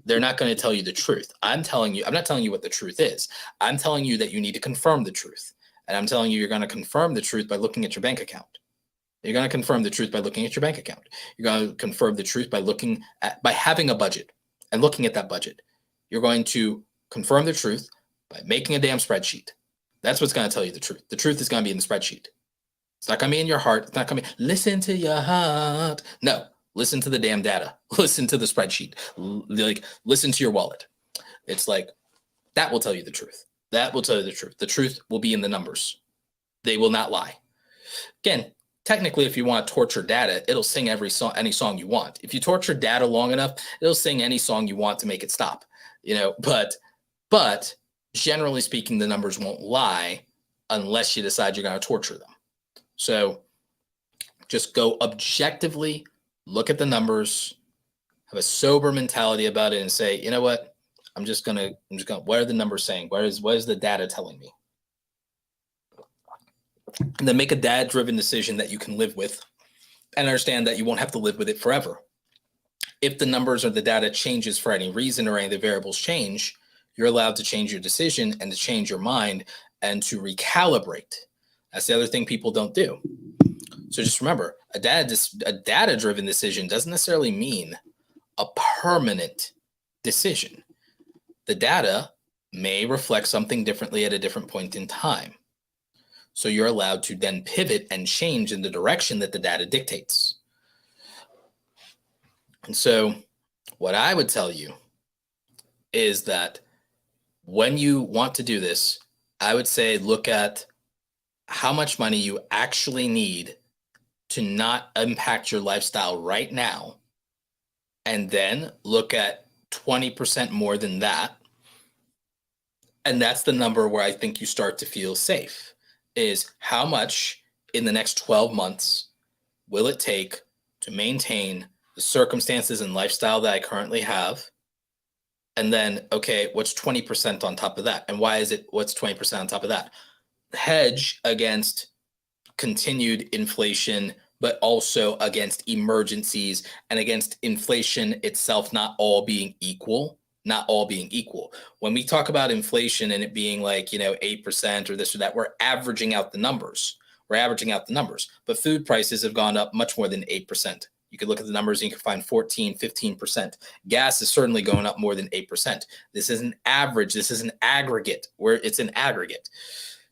They're not going to tell you the truth. I'm not telling you what the truth is. I'm telling you that you need to confirm the truth. And I'm telling you, you're going to confirm the truth by looking at your bank account. You're going to confirm the truth by looking at your bank account. You're going to confirm the truth by having a budget and looking at that budget. You're going to confirm the truth by making a damn spreadsheet. That's what's going to tell you the truth. The truth is going to be in the spreadsheet. It's not going to be in your heart. It's not going to be, listen to your heart. No, listen to the damn data. Listen to the spreadsheet. Listen to your wallet. It's like, that will tell you the truth. That will tell you the truth. The truth will be in the numbers. They will not lie. Again, technically, if you want to torture data, it'll sing any song you want. If you torture data long enough, it'll sing any song you want to make it stop. But generally speaking, the numbers won't lie unless you decide you're going to torture them. So just go objectively, look at the numbers, have a sober mentality about it, and say, you know what? I'm just gonna. What are the numbers saying? What is the data telling me? And then make a data-driven decision that you can live with, and understand that you won't have to live with it forever. If the numbers or the data changes for any reason, or any of the variables change, you're allowed to change your decision and to change your mind and to recalibrate. That's the other thing people don't do. So just remember, a data-driven decision doesn't necessarily mean a permanent decision. The data may reflect something differently at a different point in time. So you're allowed to then pivot and change in the direction that the data dictates. And so what I would tell you is that when you want to do this, I would say look at how much money you actually need to not impact your lifestyle right now, and then look at 20% more than that. And that's the number where I think you start to feel safe, is how much in the next 12 months will it take to maintain the circumstances and lifestyle that I currently have? And then, okay, what's 20% on top of that? And why is it what's 20% on top of that? Hedge against continued inflation, but also against emergencies and against inflation itself not all being equal. Not all being equal. When we talk about inflation and it being like, 8% or this or that, we're averaging out the numbers. We're averaging out the numbers. But food prices have gone up much more than 8%. You could look at the numbers and you can find 14, 15%. Gas is certainly going up more than 8%. This is an average. This is an aggregate where it's an aggregate.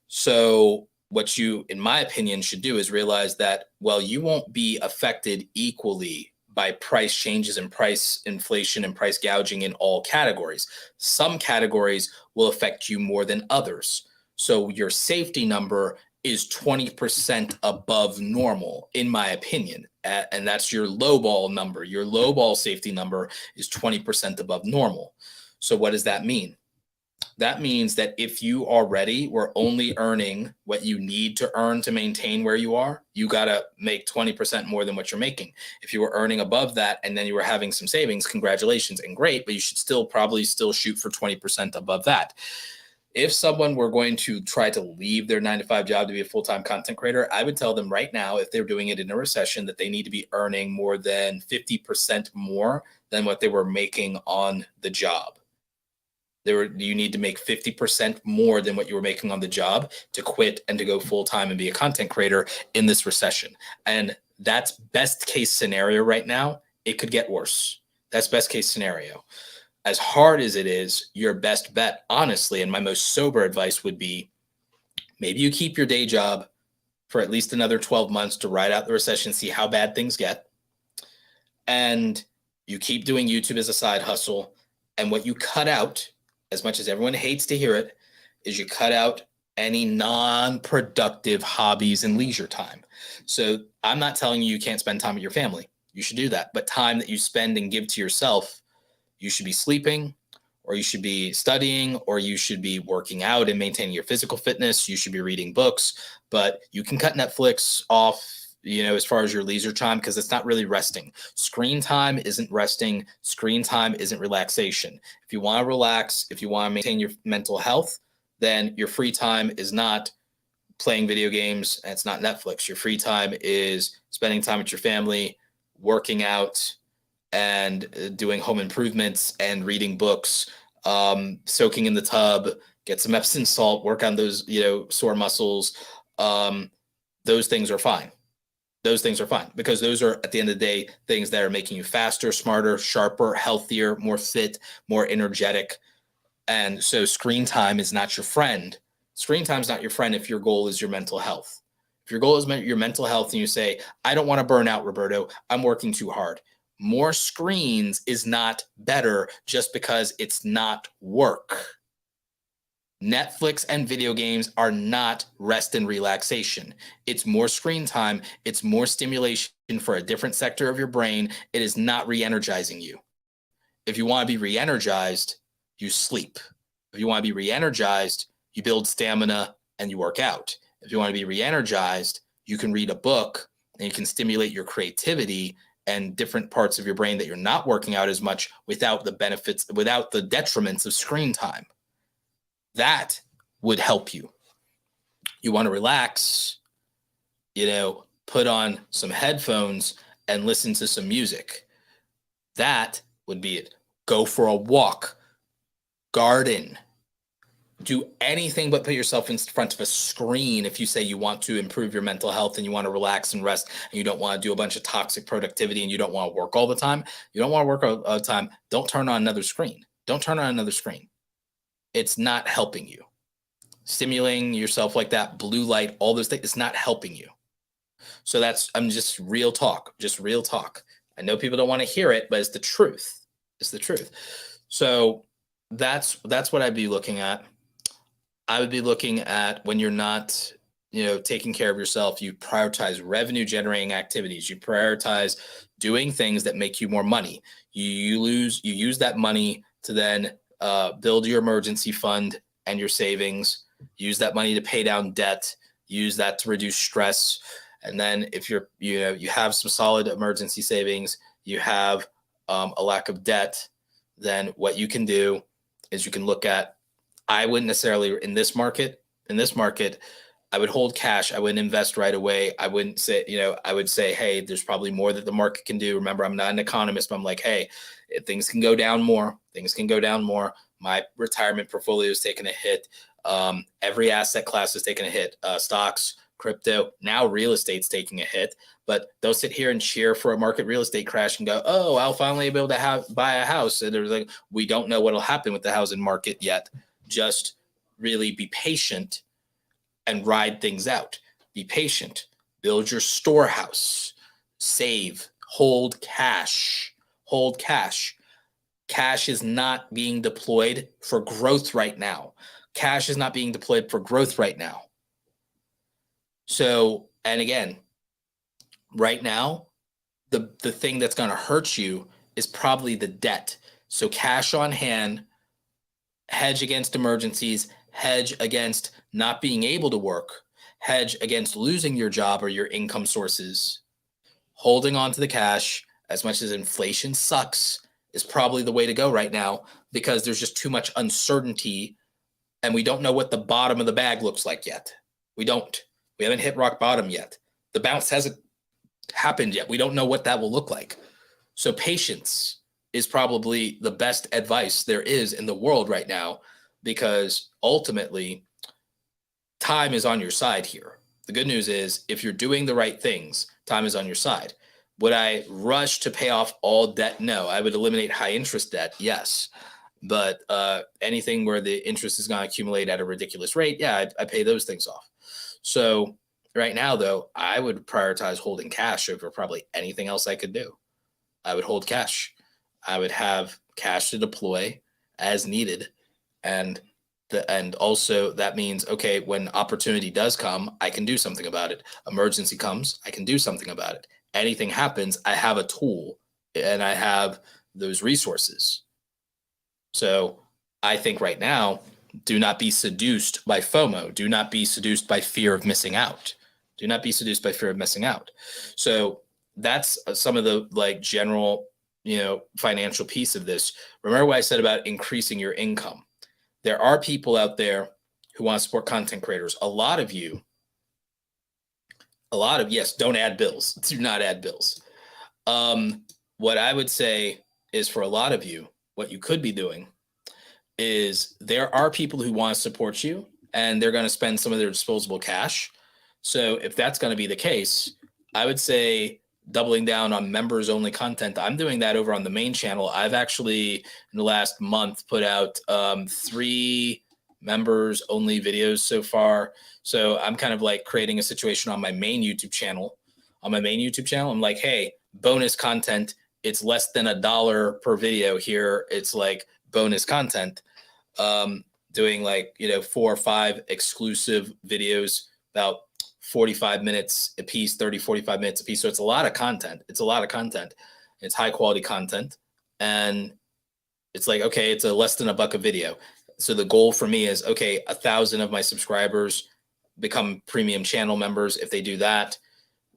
So what you, in my opinion, should do is realize that, well, you won't be affected equally by price changes and price inflation and price gouging in all categories. Some categories will affect you more than others. So your safety number is 20% above normal, in my opinion. And that's your lowball number. Your lowball safety number is 20% above normal. So what does that mean? That means that if you already were only earning what you need to earn to maintain where you are, you got to make 20% more than what you're making. If you were earning above that and then you were having some savings, congratulations and great, but you should probably shoot for 20% above that. If someone were going to try to leave their 9-to-5 job to be a full-time content creator, I would tell them right now, if they're doing it in a recession, that they need to be earning more than 50% more than what they were making on the job. You need to make 50% more than what you were making on the job to quit and to go full-time and be a content creator in this recession. And that's best case scenario right now. It could get worse. That's best case scenario. As hard as it is, your best bet, honestly, and my most sober advice would be, maybe you keep your day job for at least another 12 months to ride out the recession, see how bad things get. And you keep doing YouTube as a side hustle. And what you cut out, as much as everyone hates to hear it, is you cut out any non-productive hobbies and leisure time. So I'm not telling you can't spend time with your family. You should do that. But time that you spend and give to yourself, you should be sleeping, or you should be studying, or you should be working out and maintaining your physical fitness. You should be reading books, but you can cut Netflix off, as far as your leisure time, because it's not really resting. Screen time isn't resting. Screen time isn't relaxation. If you want to relax, if you want to maintain your mental health, then your free time is not playing video games. And it's not Netflix. Your free time is spending time with your family, working out, and doing home improvements and reading books, soaking in the tub, get some Epsom salt, work on those, sore muscles. Those things are fine. Those things are fine because those are, at the end of the day, things that are making you faster, smarter, sharper, healthier, more fit, more energetic. And so screen time is not your friend. Screen time is not your friend if your goal is your mental health. If your goal is your mental health and you say, I don't want to burn out, Roberto, I'm working too hard. More screens is not better just because it's not work. Netflix and video games are not rest and relaxation. It's more screen time. It's more stimulation for a different sector of your brain. It is not re-energizing you. If you want to be re-energized, you sleep. If you want to be re-energized, you build stamina and you work out. If you want to be re-energized, you can read a book and you can stimulate your creativity and different parts of your brain that you're not working out as much without the benefits, without the detriments of screen time. That would help you. You want to relax, put on some headphones and listen to some music. That would be it. Go for a walk, garden, do anything but put yourself in front of a screen if you say you want to improve your mental health and you want to relax and rest and you don't want to do a bunch of toxic productivity and you don't want to work all the time. You don't want to work all the time. Don't turn on another screen. Don't turn on another screen. It's not helping you. Stimulating yourself like that, blue light, all those things, it's not helping you. So I'm just real talk. I know people don't want to hear it, but it's the truth. It's the truth. So that's what I'd be looking at. I would be looking at when you're not, taking care of yourself, you prioritize revenue generating activities. You prioritize doing things that make you more money. You use that money to then build your emergency fund and your savings. Use that money to pay down debt. Use that to reduce stress. And then if you have some solid emergency savings, you have a lack of debt, then what you can do is you can look at, I wouldn't necessarily in this market, I would hold cash. I wouldn't invest right away. I wouldn't say, I would say, hey, there's probably more that the market can do. Remember, I'm not an economist, but I'm like, hey, things can go down more. My retirement portfolio is taking a hit. Every asset class is taking a hit. Stocks, crypto, now real estate's taking a hit. But don't sit here and cheer for a market real estate crash and go, oh, I'll finally be able to buy a house. And there's like, we don't know what'll happen with the housing market yet. Just really be patient and ride things out. Be patient. Build your storehouse. Save. Hold cash. Cash is not being deployed for growth right now. So, and again, right now, the thing that's going to hurt you is probably the debt. So cash on hand, hedge against emergencies, hedge against not being able to work, hedge against losing your job or your income sources. Holding on to the cash, as much as inflation sucks, is probably the way to go right now because there's just too much uncertainty and we don't know what the bottom of the bag looks like yet. We haven't hit rock bottom yet. The bounce hasn't happened yet. We don't know what that will look like. So patience is probably the best advice there is in the world right now, because ultimately time is on your side here. The good news is if you're doing the right things, time is on your side. Would I rush to pay off all debt? No. I would eliminate high interest debt. Yes. But anything where the interest is going to accumulate at a ridiculous rate, yeah, I pay those things off. So right now, though, I would prioritize holding cash over probably anything else I could do. I would hold cash. I would have cash to deploy as needed. And also that means, okay, when opportunity does come, I can do something about it. Emergency comes, I can do something about it. Anything happens, I have a tool and I have those resources. So I think right now, do not be seduced by FOMO. Do not be seduced by fear of missing out. So that's some of the general, financial piece of this. Remember what I said about increasing your income. There are people out there who want to support content creators. A lot of yes, don't add bills. Do not add bills. What I would say is for a lot of you, what you could be doing is there are people who want to support you and they're going to spend some of their disposable cash. So if that's going to be the case, I would say doubling down on members only content. I'm doing that over on the main channel. I've actually in the last month put out 3 members only videos so far. So I'm kind of creating a situation on my main YouTube channel. I'm like, hey, bonus content. It's less than $1 per video here. It's bonus content. Doing 4 or 5 exclusive videos, about 45 minutes a piece, 30, 45 minutes a piece. So it's a lot of content. It's high quality content. And it's okay, it's a less than $1 a video. So the goal for me is, okay, 1,000 of my subscribers become premium channel members. If they do that,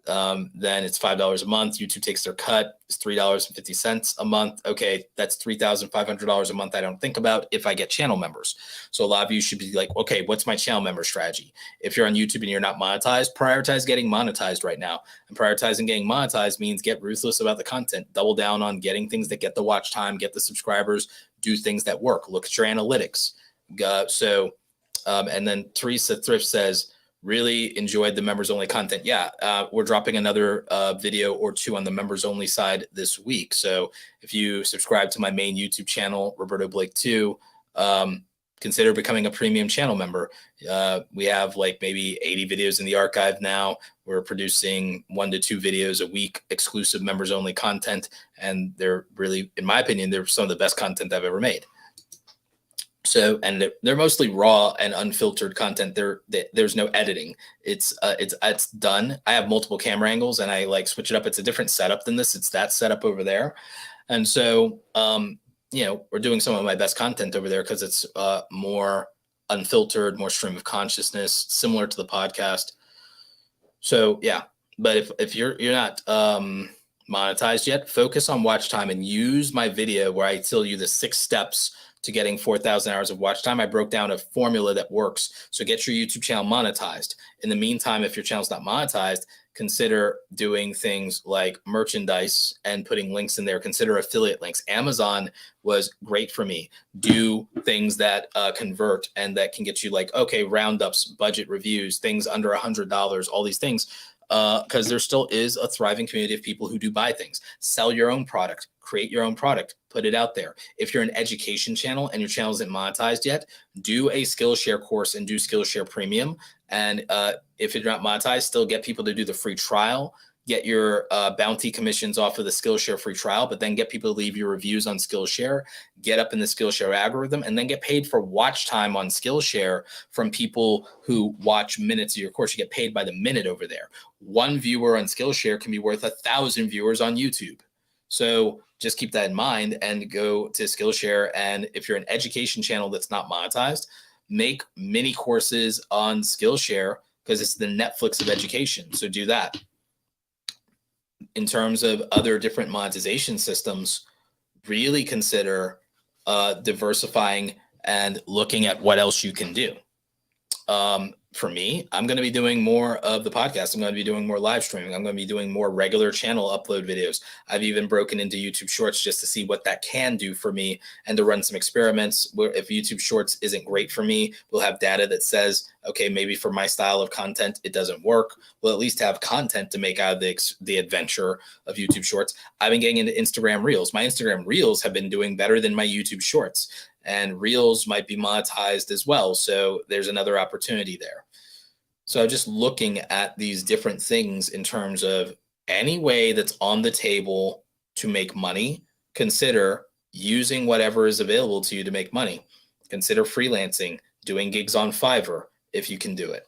then it's $5 a month. YouTube takes their cut. It's $3.50 a month. Okay, that's $3,500 a month I don't think about if I get channel members. So a lot of you should be like, okay, what's my channel member strategy? If you're on YouTube and you're not monetized, prioritize getting monetized right now. And prioritizing getting monetized means get ruthless about the content. Double down on getting things that get the watch time, get the subscribers, do things that work. Look at your analytics. And then Teresa Thrift says, really enjoyed the members only content. Yeah, we're dropping another video or two on the members only side this week. So if you subscribe to my main YouTube channel, Roberto Blake 2, consider becoming a premium channel member. We have like maybe 80 videos in the archive now. We're producing 1 to 2 videos a week, exclusive members only content. And they're really, in my opinion, they're some of the best content I've ever made. So, and they're mostly raw and unfiltered content. There's no editing. It's done. I have multiple camera angles and I like switch it up. It's a different setup than this. It's that setup over there. And so, we're doing some of my best content over there because it's more unfiltered, more stream of consciousness, similar to the podcast. So yeah, but if you're not monetized yet, focus on watch time and use my video where I tell you the 6 steps to getting 4,000 hours of watch time. I broke down a formula that works. So get your YouTube channel monetized. In the meantime, if your channel's not monetized, consider doing things like merchandise and putting links in there. Consider affiliate links. Amazon was great for me. Do things that convert and that can get you like, okay, roundups, budget reviews, things under $100, all these things. Because there still is a thriving community of people who do buy things. Sell your own product, create your own product, put it out there. If you're an education channel and your channel isn't monetized yet, do a Skillshare course and do Skillshare Premium. And if you're not monetized, still get people to do the free trial. Get your bounty commissions off of the Skillshare free trial, but then get people to leave your reviews on Skillshare, get up in the Skillshare algorithm, and then get paid for watch time on Skillshare from people who watch minutes of your course. You get paid by the minute over there. 1 viewer on Skillshare can be worth 1,000 viewers on YouTube. So just keep that in mind and go to Skillshare. And if you're an education channel that's not monetized, make mini courses on Skillshare because it's the Netflix of education. So do that. In terms of other different monetization systems, really consider diversifying and looking at what else you can do. For me, I'm going to be doing more of the podcast. I'm going to be doing more live streaming. I'm going to be doing more regular channel upload videos. I've even broken into YouTube Shorts just to see what that can do for me and to run some experiments where if YouTube Shorts isn't great for me, we'll have data that says, okay, maybe for my style of content, it doesn't work. We'll at least have content to make out of the adventure of YouTube Shorts. I've been getting into Instagram Reels. My Instagram Reels have been doing better than my YouTube Shorts. And Reels might be monetized as well. So there's another opportunity there. So just looking at these different things in terms of any way that's on the table to make money, consider using whatever is available to you to make money. Consider freelancing, doing gigs on Fiverr if you can do it.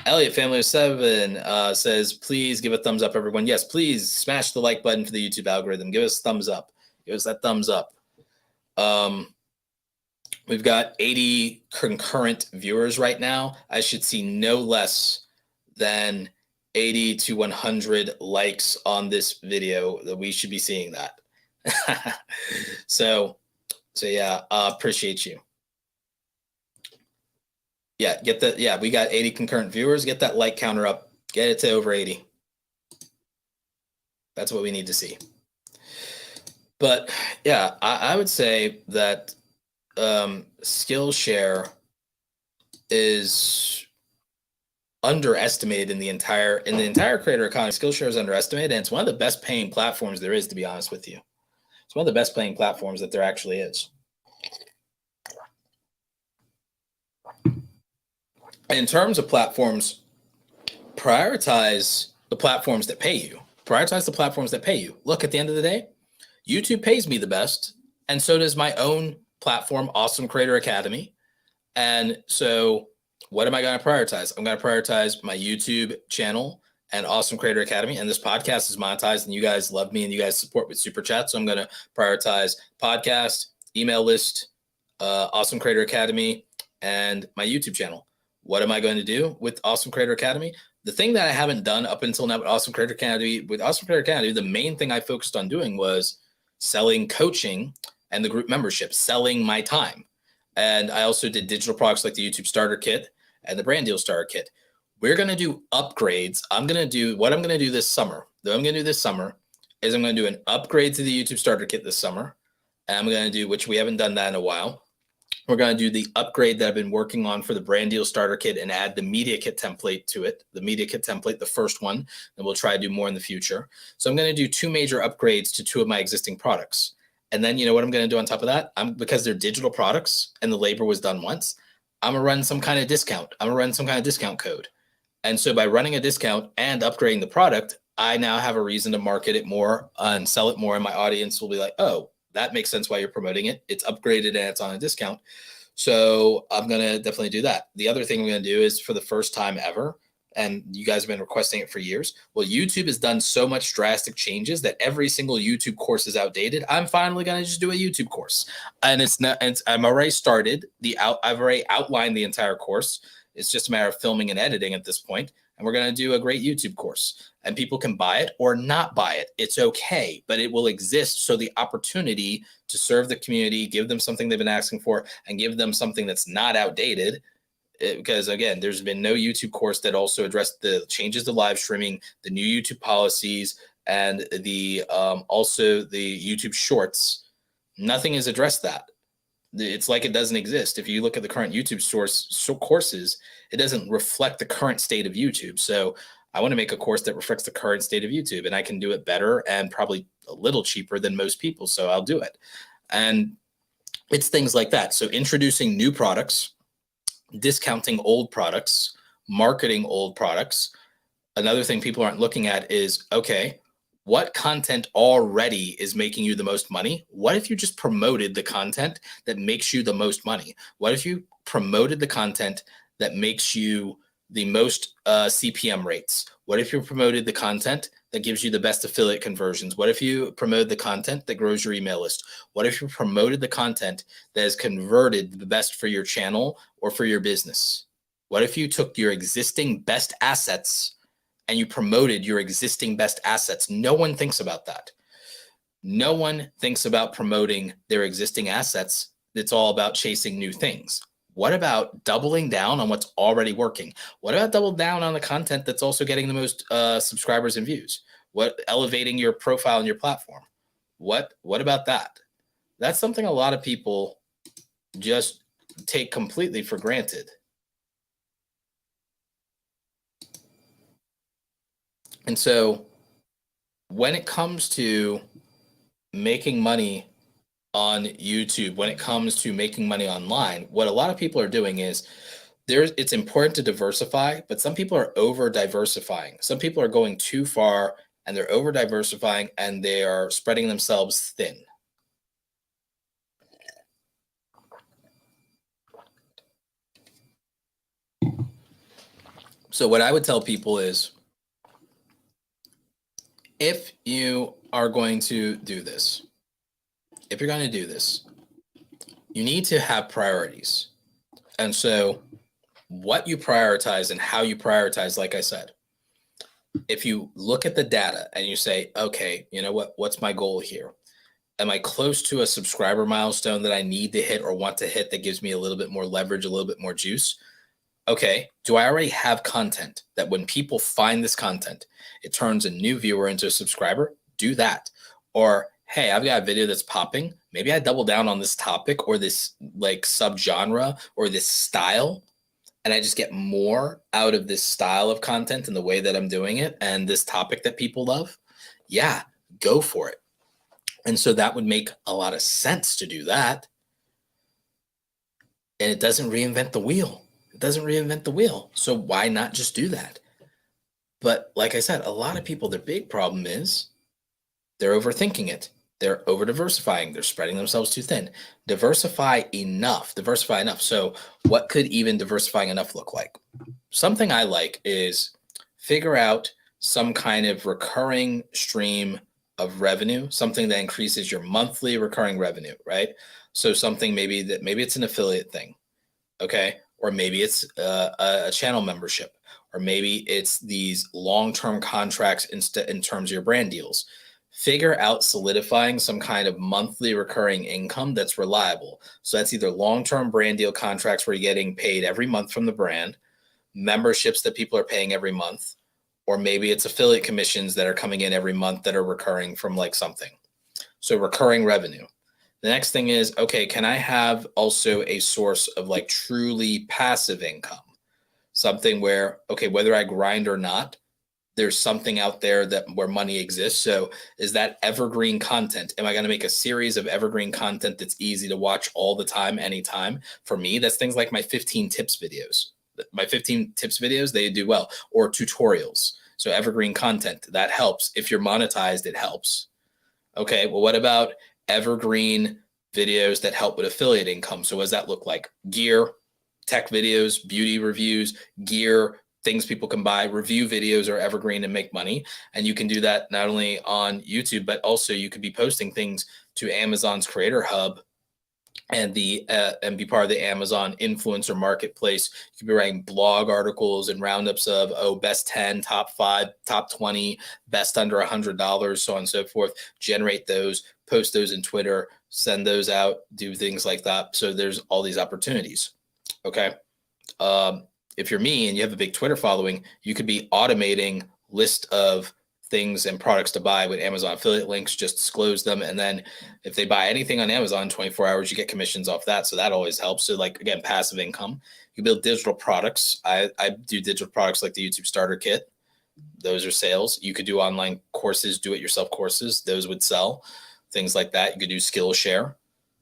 Elliot Family of 7 says, please give a thumbs up, everyone. Yes, please smash the like button for the YouTube algorithm. Give us a thumbs up. Give us that thumbs up. We've got 80 concurrent viewers right now. I should see no less than 80 to 100 likes on this video that we should be seeing that. So yeah, appreciate you. Yeah, we got 80 concurrent viewers. Get that like counter up. Get it to over 80. That's what we need to see. But yeah, I would say that Skillshare is underestimated in the entire creator economy. Skillshare is underestimated, and it's one of the best paying platforms there is, to be honest with you. It's one of the best paying platforms that there actually is. In terms of platforms, prioritize the platforms that pay you. Prioritize the platforms that pay you. Look, at the end of the day, YouTube pays me the best, and so does my own platform, Awesome Creator Academy. And so what am I going to prioritize? I'm going to prioritize my YouTube channel and Awesome Creator Academy. And this podcast is monetized and you guys love me and you guys support with super chat. So I'm going to prioritize podcast, email list, Awesome Creator Academy, and my YouTube channel. What am I going to do with Awesome Creator Academy? The thing that I haven't done up until now with Awesome Creator Academy, the main thing I focused on doing was selling coaching and the group membership, selling my time. And I also did digital products like the YouTube Starter Kit and the Brand Deal Starter Kit. We're going to do upgrades. What I'm going to do this summer is I'm going to do an upgrade to the YouTube Starter Kit this summer. And I'm going to do, which we haven't done that in a while. We're going to do the upgrade that I've been working on for the brand deal starter kit and add the media kit template to it. The media kit template, the first one, and we'll try to do more in the future. So I'm going to do 2 major upgrades to 2 of my existing products. And then you know what I'm going to do on top of that? Because they're digital products and the labor was done once, I'm going to run some kind of discount. I'm going to run some kind of discount code. And so by running a discount and upgrading the product, I now have a reason to market it more and sell it more. And my audience will be like, oh, that makes sense why you're promoting it. It's upgraded and it's on a discount. So I'm going to definitely do that. The other thing I'm going to do is for the first time ever, and you guys have been requesting it for years. Well, YouTube has done so much drastic changes that every single YouTube course is outdated. I'm finally going to just do a YouTube course. And I'm already started I've already outlined the entire course. It's just a matter of filming and editing at this point. And we're going to do a great YouTube course, and people can buy it or not buy it. It's okay, but it will exist. So the opportunity to serve the community, give them something they've been asking for, and give them something that's not outdated. Because again, there's been no YouTube course that also addressed the changes to live streaming, the new YouTube policies, and the also the YouTube shorts. Nothing has addressed that. It's like it doesn't exist. If you look at the current YouTube courses, it doesn't reflect the current state of YouTube. So I want to make a course that reflects the current state of YouTube, and I can do it better and probably a little cheaper than most people. So I'll do it. And it's things like that. So introducing new products, discounting old products, marketing old products. Another thing people aren't looking at is, okay, what content already is making you the most money? What if you just promoted the content that makes you the most money? What if you promoted the content that makes you the most CPM rates? What if you promoted the content that gives you the best affiliate conversions? What if you promoted the content that grows your email list? What if you promoted the content that is converted the best for your channel or for your business? What if you took your existing best assets and you promoted your existing best assets? No one thinks about that. No one thinks about promoting their existing assets. It's all about chasing new things. What about doubling down on what's already working? What about double down on the content that's also getting the most subscribers and views? What elevating your profile and your platform? What about that? That's something a lot of people just take completely for granted. And so when it comes to making money on YouTube, when it comes to making money online, what a lot of people are doing is it's important to diversify, but some people are over diversifying. Some people are going too far and they're over diversifying and they are spreading themselves thin. So what I would tell people is, if you are going to do this, you need to have priorities. And so what you prioritize and how you prioritize, like I said, if you look at the data and you say, okay, you know what's my goal here? Am I close to a subscriber milestone that I need to hit or want to hit that gives me a little bit more leverage, a little bit more juice? Okay, do I already have content that when people find this content, it turns a new viewer into a subscriber? Do that. Or, hey, I've got a video that's popping. Maybe I double down on this topic or this like subgenre or this style, and I just get more out of this style of content and the way that I'm doing it and this topic that people love. Yeah, go for it. And so that would make a lot of sense to do that. And it doesn't reinvent the wheel. So why not just do that? But like I said, a lot of people, their big problem is they're overthinking it. They're over diversifying. They're spreading themselves too thin. Diversify enough. So what could even diversifying enough look like? Something I like is figure out some kind of recurring stream of revenue, something that increases your monthly recurring revenue, right? So something maybe it's an affiliate thing, okay? Or maybe it's a channel membership, or maybe it's these long-term contracts in terms of your brand deals. Figure out solidifying some kind of monthly recurring income that's reliable. So that's either long-term brand deal contracts where you're getting paid every month from the brand, memberships that people are paying every month, or maybe it's affiliate commissions that are coming in every month that are recurring from like something. So recurring revenue. The next thing is, okay, can I have also a source of like truly passive income? Something where, okay, whether I grind or not, there's something out there that where money exists. So is that evergreen content? Am I going to make a series of evergreen content that's easy to watch all the time, anytime? For me, that's things like my 15 tips videos. My 15 tips videos, they do well, or tutorials. So evergreen content, that helps. If you're monetized, it helps. Okay, well, what about evergreen videos that help with affiliate income? So what does that look like? Gear, tech videos, beauty reviews, gear, things people can buy. Review videos are evergreen and make money. And you can do that not only on YouTube, but also you could be posting things to Amazon's Creator Hub and be part of the Amazon influencer marketplace. You could be writing blog articles and roundups of best 10, top 5, top 20, best under $100, so on and so forth. Generate those, post those in Twitter, send those out, do things like that. So there's all these opportunities. Okay. If you're me and you have a big Twitter following, you could be automating list of things and products to buy with Amazon affiliate links, just disclose them. And then if they buy anything on Amazon, 24 hours, you get commissions off that. So that always helps. So like, again, passive income. You build digital products. I do digital products like the YouTube starter kit. Those are sales. You could do online courses, do it yourself courses. Those would sell, things like that. You could do Skillshare.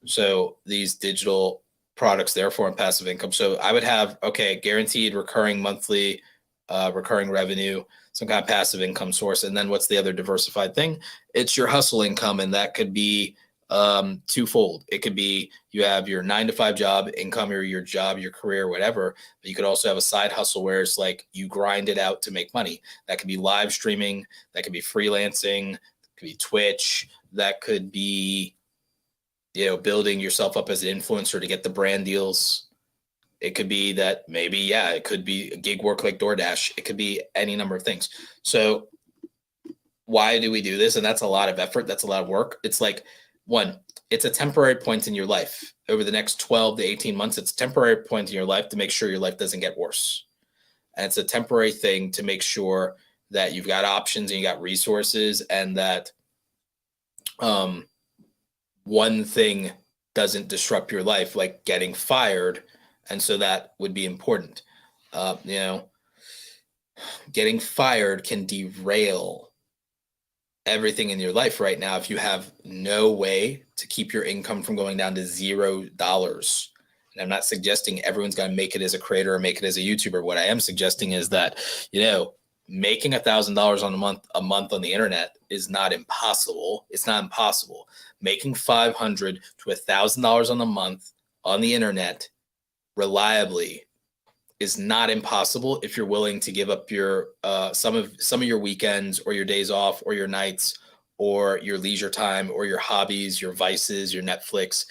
So these digital products, therefore, in passive income. So I would have, okay, guaranteed recurring monthly, recurring revenue, some kind of passive income source. And then what's the other diversified thing? It's your hustle income. And that could be twofold. It could be you have your 9 to 5 job income or your job, your career, whatever. But you could also have a side hustle where it's like you grind it out to make money. That could be live streaming. That could be freelancing. That could be Twitch. That could be, building yourself up as an influencer to get the brand deals. It could be that maybe, it could be gig work like DoorDash. It could be any number of things. So why do we do this? And that's a lot of effort. That's a lot of work. It's like, one, it's a temporary point in your life. Over the next 12 to 18 months, it's a temporary point in your life to make sure your life doesn't get worse. And it's a temporary thing to make sure that you've got options and you got resources and that one thing doesn't disrupt your life, like getting fired. And so that would be important. Getting fired can derail everything in your life right now if you have no way to keep your income from going down to $0. And I'm not suggesting everyone's going to make it as a creator or make it as a YouTuber. What I am suggesting is that, making $1,000 a month on the internet is not impossible. It's not impossible. Making $500 to $1,000 on a month on the internet reliably is not impossible if you're willing to give up your some of your weekends or your days off or your nights or your leisure time or your hobbies, your vices, your Netflix,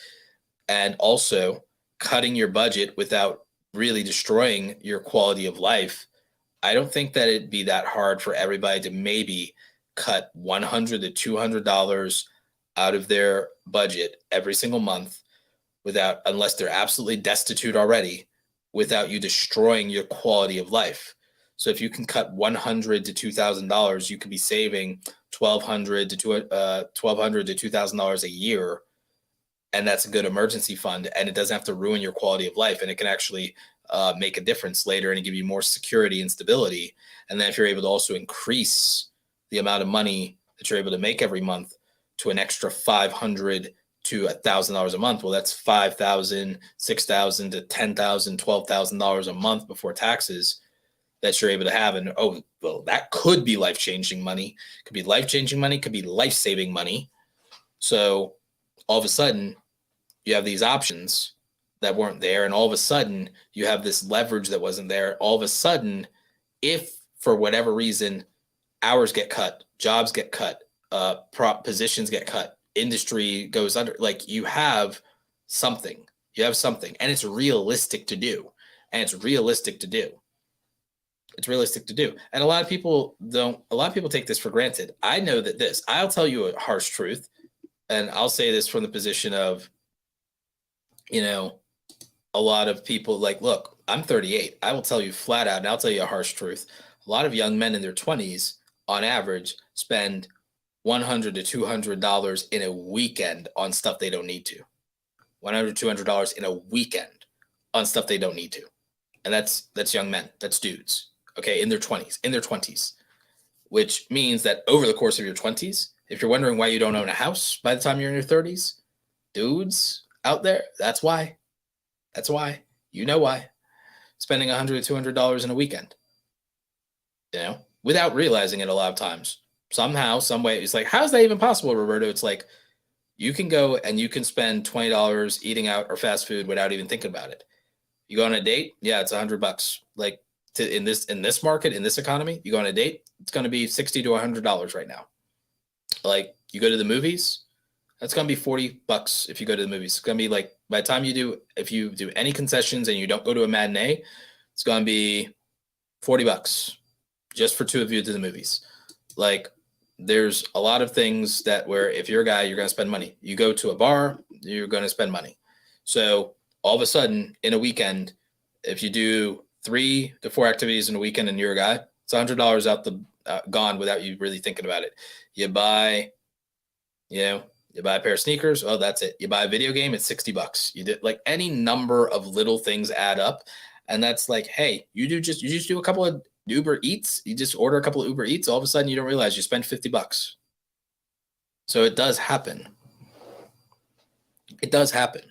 and also cutting your budget without really destroying your quality of life. I don't think that it'd be that hard for everybody to maybe cut $100 to $200 out of their budget every single month unless they're absolutely destitute already, without you destroying your quality of life. So if you can cut $100 to $2,000, you could be saving $1,200 to $2,000 a year. And that's a good emergency fund. And it doesn't have to ruin your quality of life. And it can actually make a difference later and give you more security and stability. And then if you're able to also increase the amount of money that you're able to make every month to an extra $500 to $1,000 a month, well, that's $5,000, $6,000 to $10,000, $12,000 a month before taxes that you're able to have. And that could be life-changing money. Could be life-changing money. Could be life-saving money. So all of a sudden, you have these options that weren't there, and all of a sudden you have this leverage that wasn't there. All of a sudden, if for whatever reason hours get cut, jobs get cut, positions get cut, industry goes under, like you have something, and it's realistic to do. It's realistic to do. And a lot of people take this for granted. I know that I'll tell you a harsh truth, and I'll say this from the position of, a lot of people like, look, I'm 38. I will tell you flat out, and I'll tell you a harsh truth. A lot of young men in their 20s, on average, spend $100 to $200 in a weekend on stuff they don't need to. $100 to $200 in a weekend on stuff they don't need to. And that's young men. That's dudes. Okay, in their 20s, which means that over the course of your 20s, if you're wondering why you don't own a house by the time you're in your 30s, dudes out there, that's why. That's why. You know why. Spending $100 to $200 in a weekend, without realizing it a lot of times. Somehow, some way, it's like, how's that even possible, Roberto? It's like, you can go and you can spend $20 eating out or fast food without even thinking about it. You go on a date, yeah, it's $100. Like in this market, in this economy, you go on a date, it's going to be $60 to $100 right now. Like you go to the movies, that's going to be $40 if you go to the movies. It's going to be like, by the time if you do any concessions and you don't go to a matinee, it's going to be $40 just for two of you to the movies. Like there's a lot of things that where if you're a guy, you're going to spend money. You go to a bar, you're going to spend money. So all of a sudden in a weekend, if you do 3 to 4 activities in a weekend and you're a guy, it's $100 gone without you really thinking about it. You buy a pair of sneakers. Oh, that's it. You buy a video game. It's $60. You did like any number of little things add up. And that's like, hey, you just do a couple of Uber Eats. You just order a couple of Uber Eats. All of a sudden you don't realize you spent $50. So it does happen. It does happen.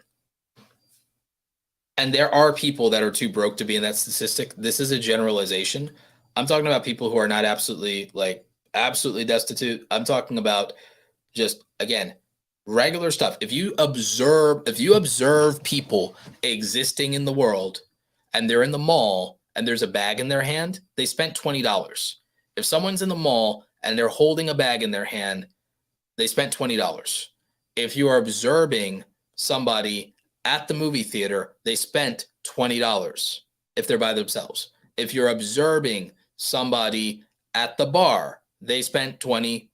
And there are people that are too broke to be in that statistic. This is a generalization. I'm talking about people who are not absolutely destitute. I'm talking about just, again, regular stuff. If you observe people existing in the world and they're in the mall and there's a bag in their hand, they spent $20. If someone's in the mall and they're holding a bag in their hand, they spent $20. If you are observing somebody at the movie theater, they spent $20 if they're by themselves. If you're observing somebody at the bar, they spent $20,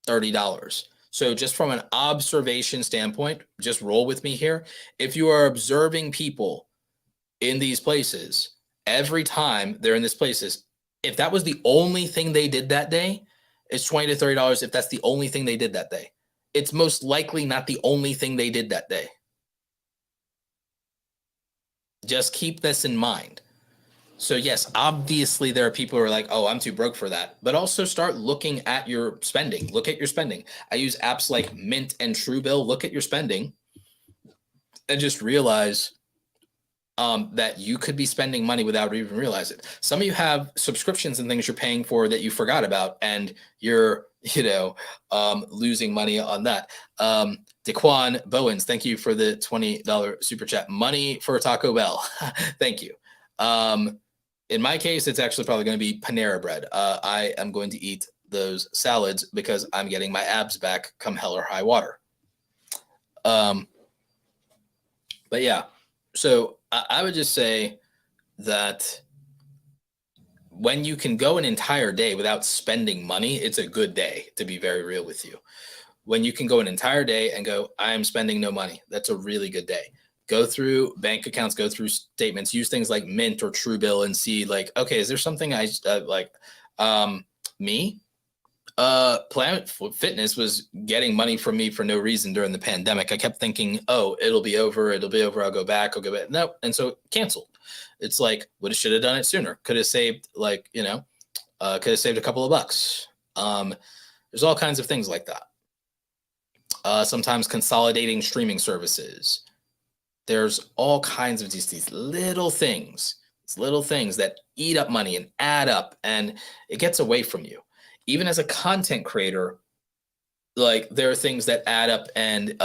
$30. So just from an observation standpoint, just roll with me here. If you are observing people in these places, every time they're in these places, if that was the only thing they did that day, it's $20 to $30 if that's the only thing they did that day. It's most likely not the only thing they did that day. Just keep this in mind. So yes, obviously there are people who are like, oh, I'm too broke for that. But also start looking at your spending. Look at your spending. I use apps like Mint and Truebill. Look at your spending and just realize that you could be spending money without even realize it. Some of you have subscriptions and things you're paying for that you forgot about, and you're, losing money on that. Daquan Bowens, thank you for the $20 super chat. Money for Taco Bell. Thank you. In my case, it's actually probably going to be Panera bread. I am going to eat those salads because I'm getting my abs back come hell or high water. But yeah, so I would just say that when you can go an entire day without spending money, it's a good day, to be very real with you. When you can go an entire day and go, I am spending no money, that's a really good day. Go through bank accounts, go through statements, use things like Mint or Truebill and see like, okay, is there something I like? Planet Fitness was getting money from me for no reason during the pandemic. I kept thinking, oh, it'll be over. I'll go back. No. And so canceled. It's like, should have done it sooner. Could have saved could have saved a couple of bucks. There's all kinds of things like that. Sometimes consolidating streaming services. There's all kinds of these little things that eat up money and add up, and it gets away from you. Even as a content creator, like there are things that add up and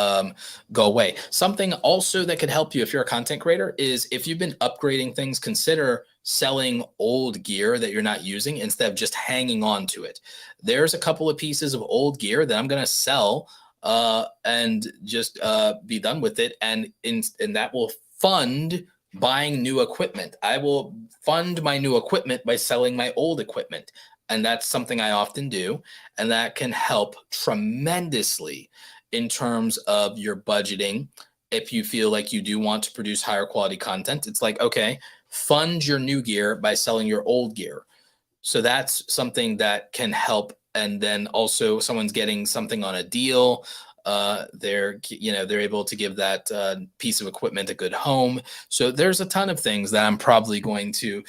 go away. Something also that could help you if you're a content creator is if you've been upgrading things, consider selling old gear that you're not using instead of just hanging on to it. There's a couple of pieces of old gear that I'm going to sell and just be done with it. And that will fund buying new equipment. I will fund my new equipment by selling my old equipment. And that's something I often do. And that can help tremendously in terms of your budgeting. If you feel like you do want to produce higher quality content, it's like, okay, fund your new gear by selling your old gear. So that's something that can help and then also someone's getting something on a deal, they're able to give that piece of equipment a good home. So there's a ton of things that I'm probably going to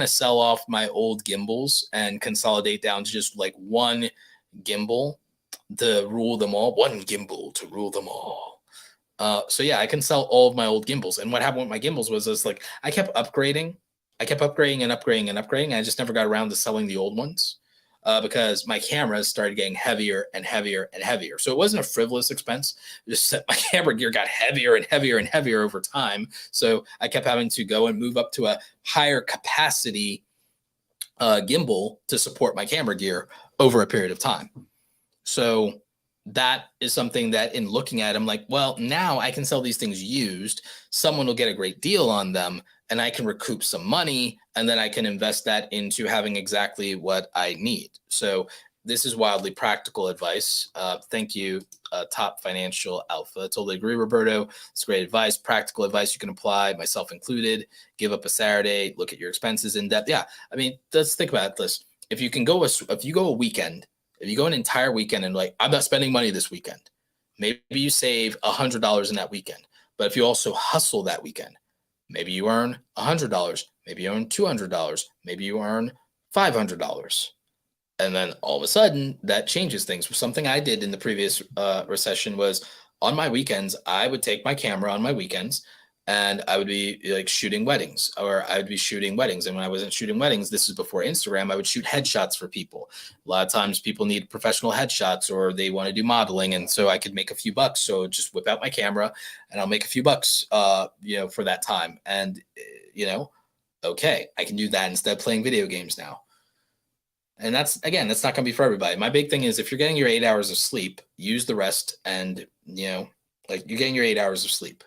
sell off my old gimbals and consolidate down to just like one gimbal to rule them all. One gimbal to rule them all. So yeah, I can sell all of my old gimbals. And what happened with my gimbals was like I kept upgrading. I kept upgrading and upgrading and upgrading. And I just never got around to selling the old ones because my cameras started getting heavier and heavier and heavier. So it wasn't a frivolous expense. Just that my camera gear got heavier and heavier and heavier over time. So I kept having to go and move up to a higher capacity gimbal to support my camera gear over a period of time. So that is something that in looking at, I'm like, well, now I can sell these things used. Someone will get a great deal on them and I can recoup some money and then I can invest that into having exactly what I need. So this is wildly practical advice. Thank you, Top Financial Alpha. Totally agree, Roberto. It's great advice, practical advice you can apply, myself included. Give up a Saturday, look at your expenses in depth. Yeah, I mean, let's think about this. If you go a weekend, if you go an entire weekend and like, I'm not spending money this weekend, maybe you save $100 in that weekend. But if you also hustle that weekend, maybe you earn $100, maybe you earn $200, maybe you earn $500. And then all of a sudden that changes things. Something I did in the previous recession was on my weekends, I would take my camera on my weekends and I would be like shooting weddings, or I would be shooting weddings. And when I wasn't shooting weddings, this is before Instagram, I would shoot headshots for people. A lot of times people need professional headshots or they want to do modeling. And so I could make a few bucks. So just whip out my camera and I'll make a few bucks, for that time. And, okay, I can do that instead of playing video games now. And that's not going to be for everybody. My big thing is if you're getting your 8 hours of sleep, use the rest. And, like you're getting your 8 hours of sleep.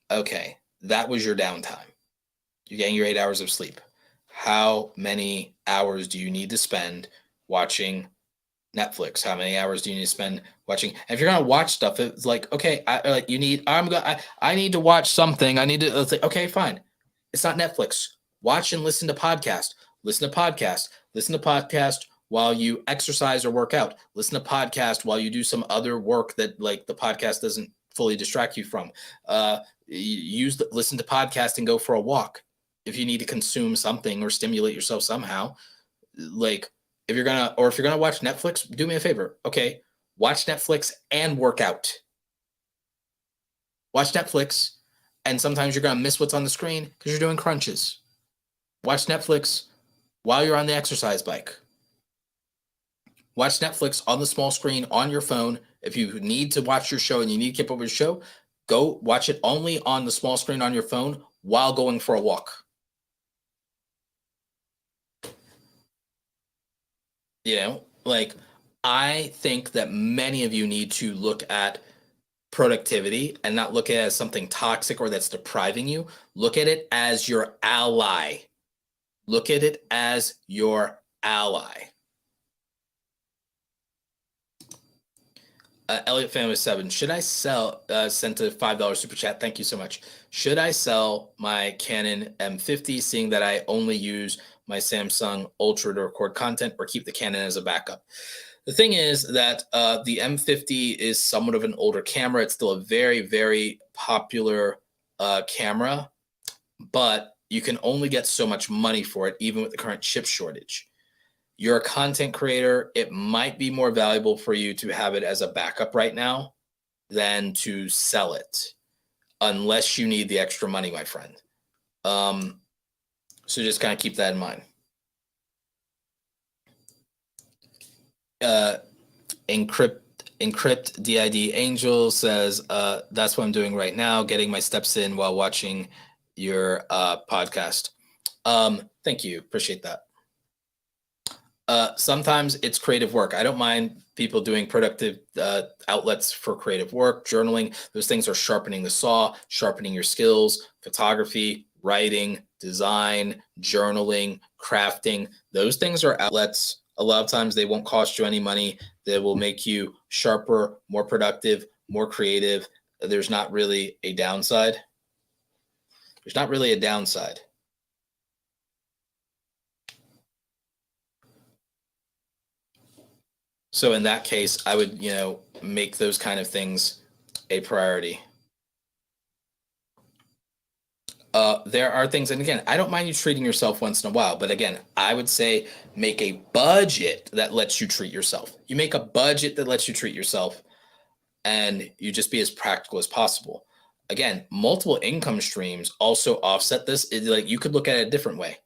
Okay, that was your downtime. You're getting your 8 hours of sleep. How many hours do you need to spend watching Netflix? How many hours do you need to spend watching? And if you're gonna watch stuff, it's like, okay, I need to watch something. It's like, okay, fine. It's not Netflix. Watch and listen to podcasts. Listen to podcasts. Listen to podcasts while you exercise or work out. Listen to podcasts while you do some other work that like the podcast doesn't fully distract you from. Listen to podcasts and go for a walk. If you need to consume something or stimulate yourself somehow, like if you're gonna watch Netflix, do me a favor. Okay, watch Netflix and work out. Watch Netflix, and sometimes you're gonna miss what's on the screen because you're doing crunches. Watch Netflix while you're on the exercise bike. Watch Netflix on the small screen on your phone. If you need to watch your show and you need to keep up with your show, go watch it only on the small screen on your phone while going for a walk. Like I think that many of you need to look at productivity and not look at it as something toxic or that's depriving you. Look at it as your ally. Look at it as your ally. Elliot Family 7, should I sell, sent a $5 super chat. Thank you so much. Should I sell my Canon M50, seeing that I only use my Samsung Ultra to record content, or keep the Canon as a backup? The thing is that the M50 is somewhat of an older camera. It's still a very, very popular camera, but you can only get so much money for it, even with the current chip shortage. You're a content creator, it might be more valuable for you to have it as a backup right now than to sell it, unless you need the extra money, my friend. So just kind of keep that in mind. Encrypt DID Angel says, that's what I'm doing right now, getting my steps in while watching your podcast. Thank you. Appreciate that. Sometimes it's creative work. I don't mind people doing productive outlets for creative work, journaling. Those things are sharpening the saw, sharpening your skills, photography, writing, design, journaling, crafting. Those things are outlets. A lot of times they won't cost you any money. They will make you sharper, more productive, more creative. There's not really a downside. There's not really a downside. So in that case, I would, make those kind of things a priority. There are things, and again, I don't mind you treating yourself once in a while, but again, I would say make a budget that lets you treat yourself. You make a budget that lets you treat yourself, and you just be as practical as possible. Again, multiple income streams also offset this. Like you could look at it a different way.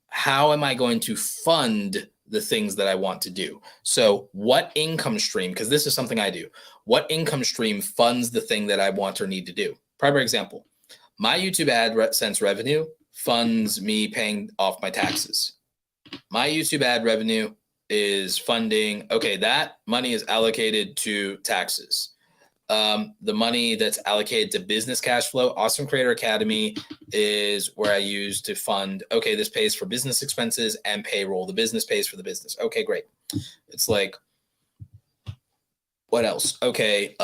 How am I going to fund the things that I want to do? So, what income stream, because this is something I do, what income stream funds the thing that I want or need to do? Primary example, my YouTube AdSense revenue funds me paying off my taxes. My YouTube ad revenue is funding, okay, that money is allocated to taxes. The money that's allocated to business cash flow, Awesome Creator Academy is where I use to fund, okay, this pays for business expenses and payroll. The business pays for the business. Okay, great. It's like, what else? Okay,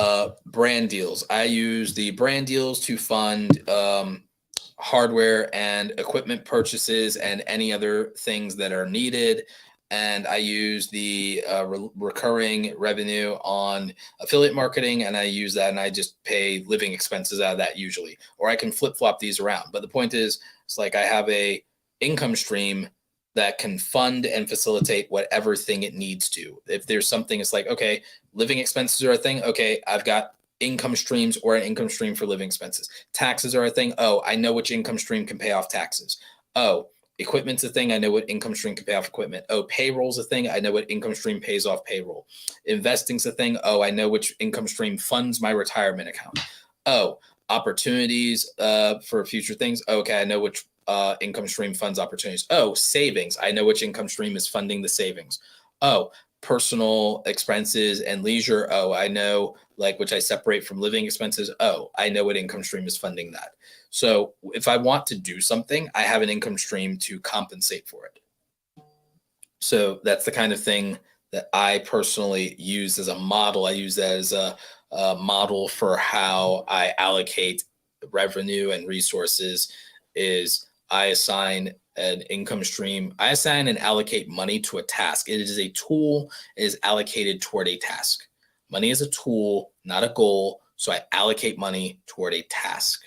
brand deals. I use the brand deals to fund hardware and equipment purchases and any other things that are needed. And I use the recurring revenue on affiliate marketing, and I use that, and I just pay living expenses out of that usually. Or I can flip flop these around. But the point is, it's like I have a income stream that can fund and facilitate whatever thing it needs to. If there's something, it's like, okay, living expenses are a thing. Okay, I've got income streams or an income stream for living expenses. Taxes are a thing. Oh, I know which income stream can pay off taxes. Oh, equipment's a thing. I know what income stream can pay off equipment. Oh, payroll's a thing. I know what income stream pays off payroll. Investing's a thing. Oh, I know which income stream funds my retirement account. Oh, opportunities for future things. Okay, I know which income stream funds opportunities. Oh, savings. I know which income stream is funding the savings. Oh, personal expenses and leisure. Oh, I know, like, which I separate from living expenses. Oh, I know what income stream is funding that. So if I want to do something, I have an income stream to compensate for it. So that's the kind of thing that I personally use as a model. I use that as a model for how I allocate revenue and resources. Is I assign an income stream. I assign and allocate money to a task. It is a tool. It is allocated toward a task. Money is a tool, not a goal. So I allocate money toward a task.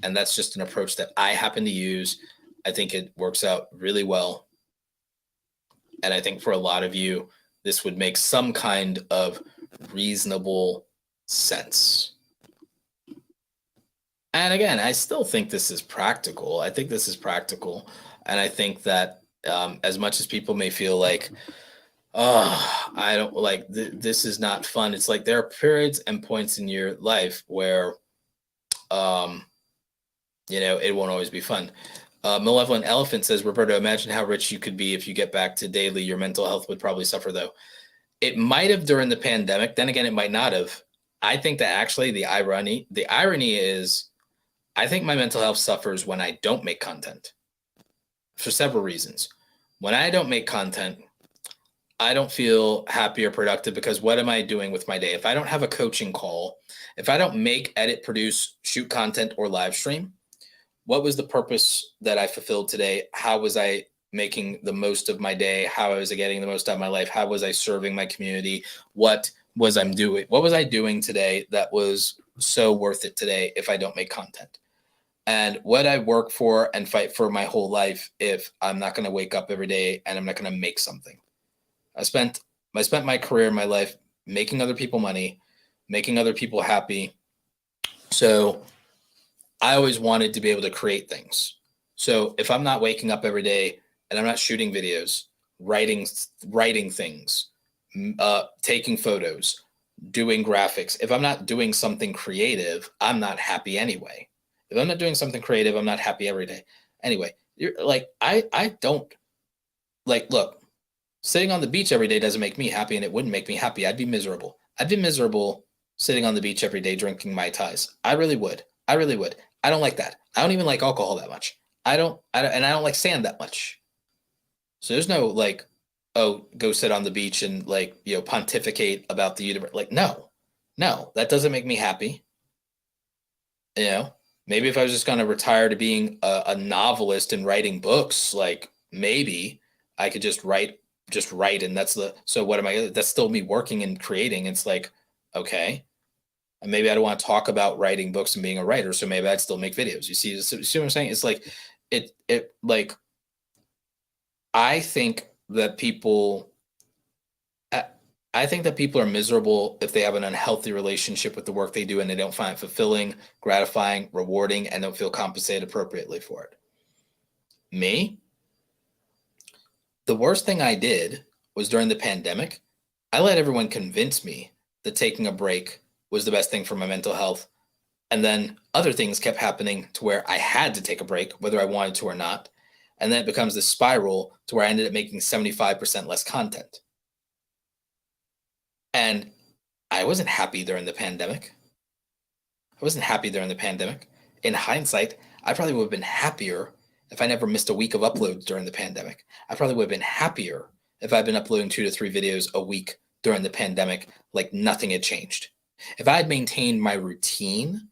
And that's just an approach that I happen to use. I think it works out really well. And I think for a lot of you, this would make some kind of reasonable sense. And again, I still think this is practical. I think this is practical. And I think that as much as people may feel like, oh, I don't like this is not fun. It's like there are periods and points in your life where it won't always be fun. Malevolent Elephant says, Roberto, imagine how rich you could be if you get back to daily. Your mental health would probably suffer, though. It might have during the pandemic. Then again, it might not have. I think that actually the irony is I think my mental health suffers when I don't make content for several reasons. When I don't make content, I don't feel happy or productive because what am I doing with my day? If I don't have a coaching call, if I don't make, edit, produce, shoot content, or live stream, what was the purpose that I fulfilled today? How was I making the most of my day? How was I getting the most out of my life? How was I serving my community? What was I doing? What was I doing today that was so worth it today if I don't make content? And what I work for and fight for my whole life if I'm not going to wake up every day and I'm not going to make something. I spent my career, my life making other people money, making other people happy. So I always wanted to be able to create things. So if I'm not waking up every day and I'm not shooting videos, writing things, taking photos, doing graphics, if I'm not doing something creative, I'm not happy anyway. If I'm not doing something creative, I'm not happy every day. Anyway, you're like, I don't like, look, sitting on the beach every day doesn't make me happy, and it wouldn't make me happy. I'd be miserable. I'd be miserable sitting on the beach every day drinking Mai Tais. I really would. I really would. I don't like that. I don't even like alcohol that much. I don't and I don't like sand that much. So there's no like, oh, go sit on the beach and like, pontificate about the universe. Like, no, that doesn't make me happy. Maybe if I was just going to retire to being a novelist and writing books, like maybe I could just write just write. And so what am I, that's still me working and creating. It's like, okay, and maybe I don't want to talk about writing books and being a writer. So maybe I'd still make videos. You see what I'm saying? It's like, like, I think that people, I I think that people are miserable if they have an unhealthy relationship with the work they do and they don't find it fulfilling, gratifying, rewarding, and don't feel compensated appropriately for it. Me, the worst thing I did was during the pandemic, I let everyone convince me that taking a break was the best thing for my mental health. And then other things kept happening to where I had to take a break, whether I wanted to or not. And then it becomes this spiral to where I ended up making 75% less content. And I wasn't happy during the pandemic. I wasn't happy during the pandemic. In hindsight, I probably would have been happier if I never missed a week of uploads during the pandemic. I probably would have been happier if I'd been uploading 2 to 3 videos a week during the pandemic, like nothing had changed. If I had maintained my routine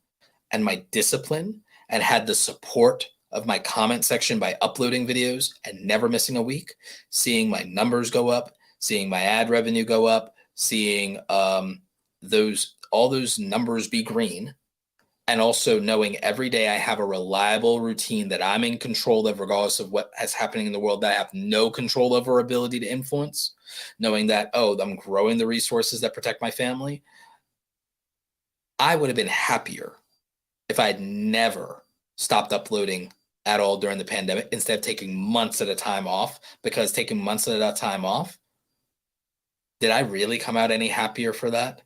and my discipline and had the support of my comment section by uploading videos and never missing a week, seeing my numbers go up, seeing my ad revenue go up, seeing all those numbers be green, and also knowing every day I have a reliable routine that I'm in control of, regardless of what is happening in the world that I have no control over or ability to influence, knowing that, oh, I'm growing the resources that protect my family, I would have been happier if I had never stopped uploading at all during the pandemic, instead of taking months at a time off. Because taking months at a time off, did I really come out any happier for that?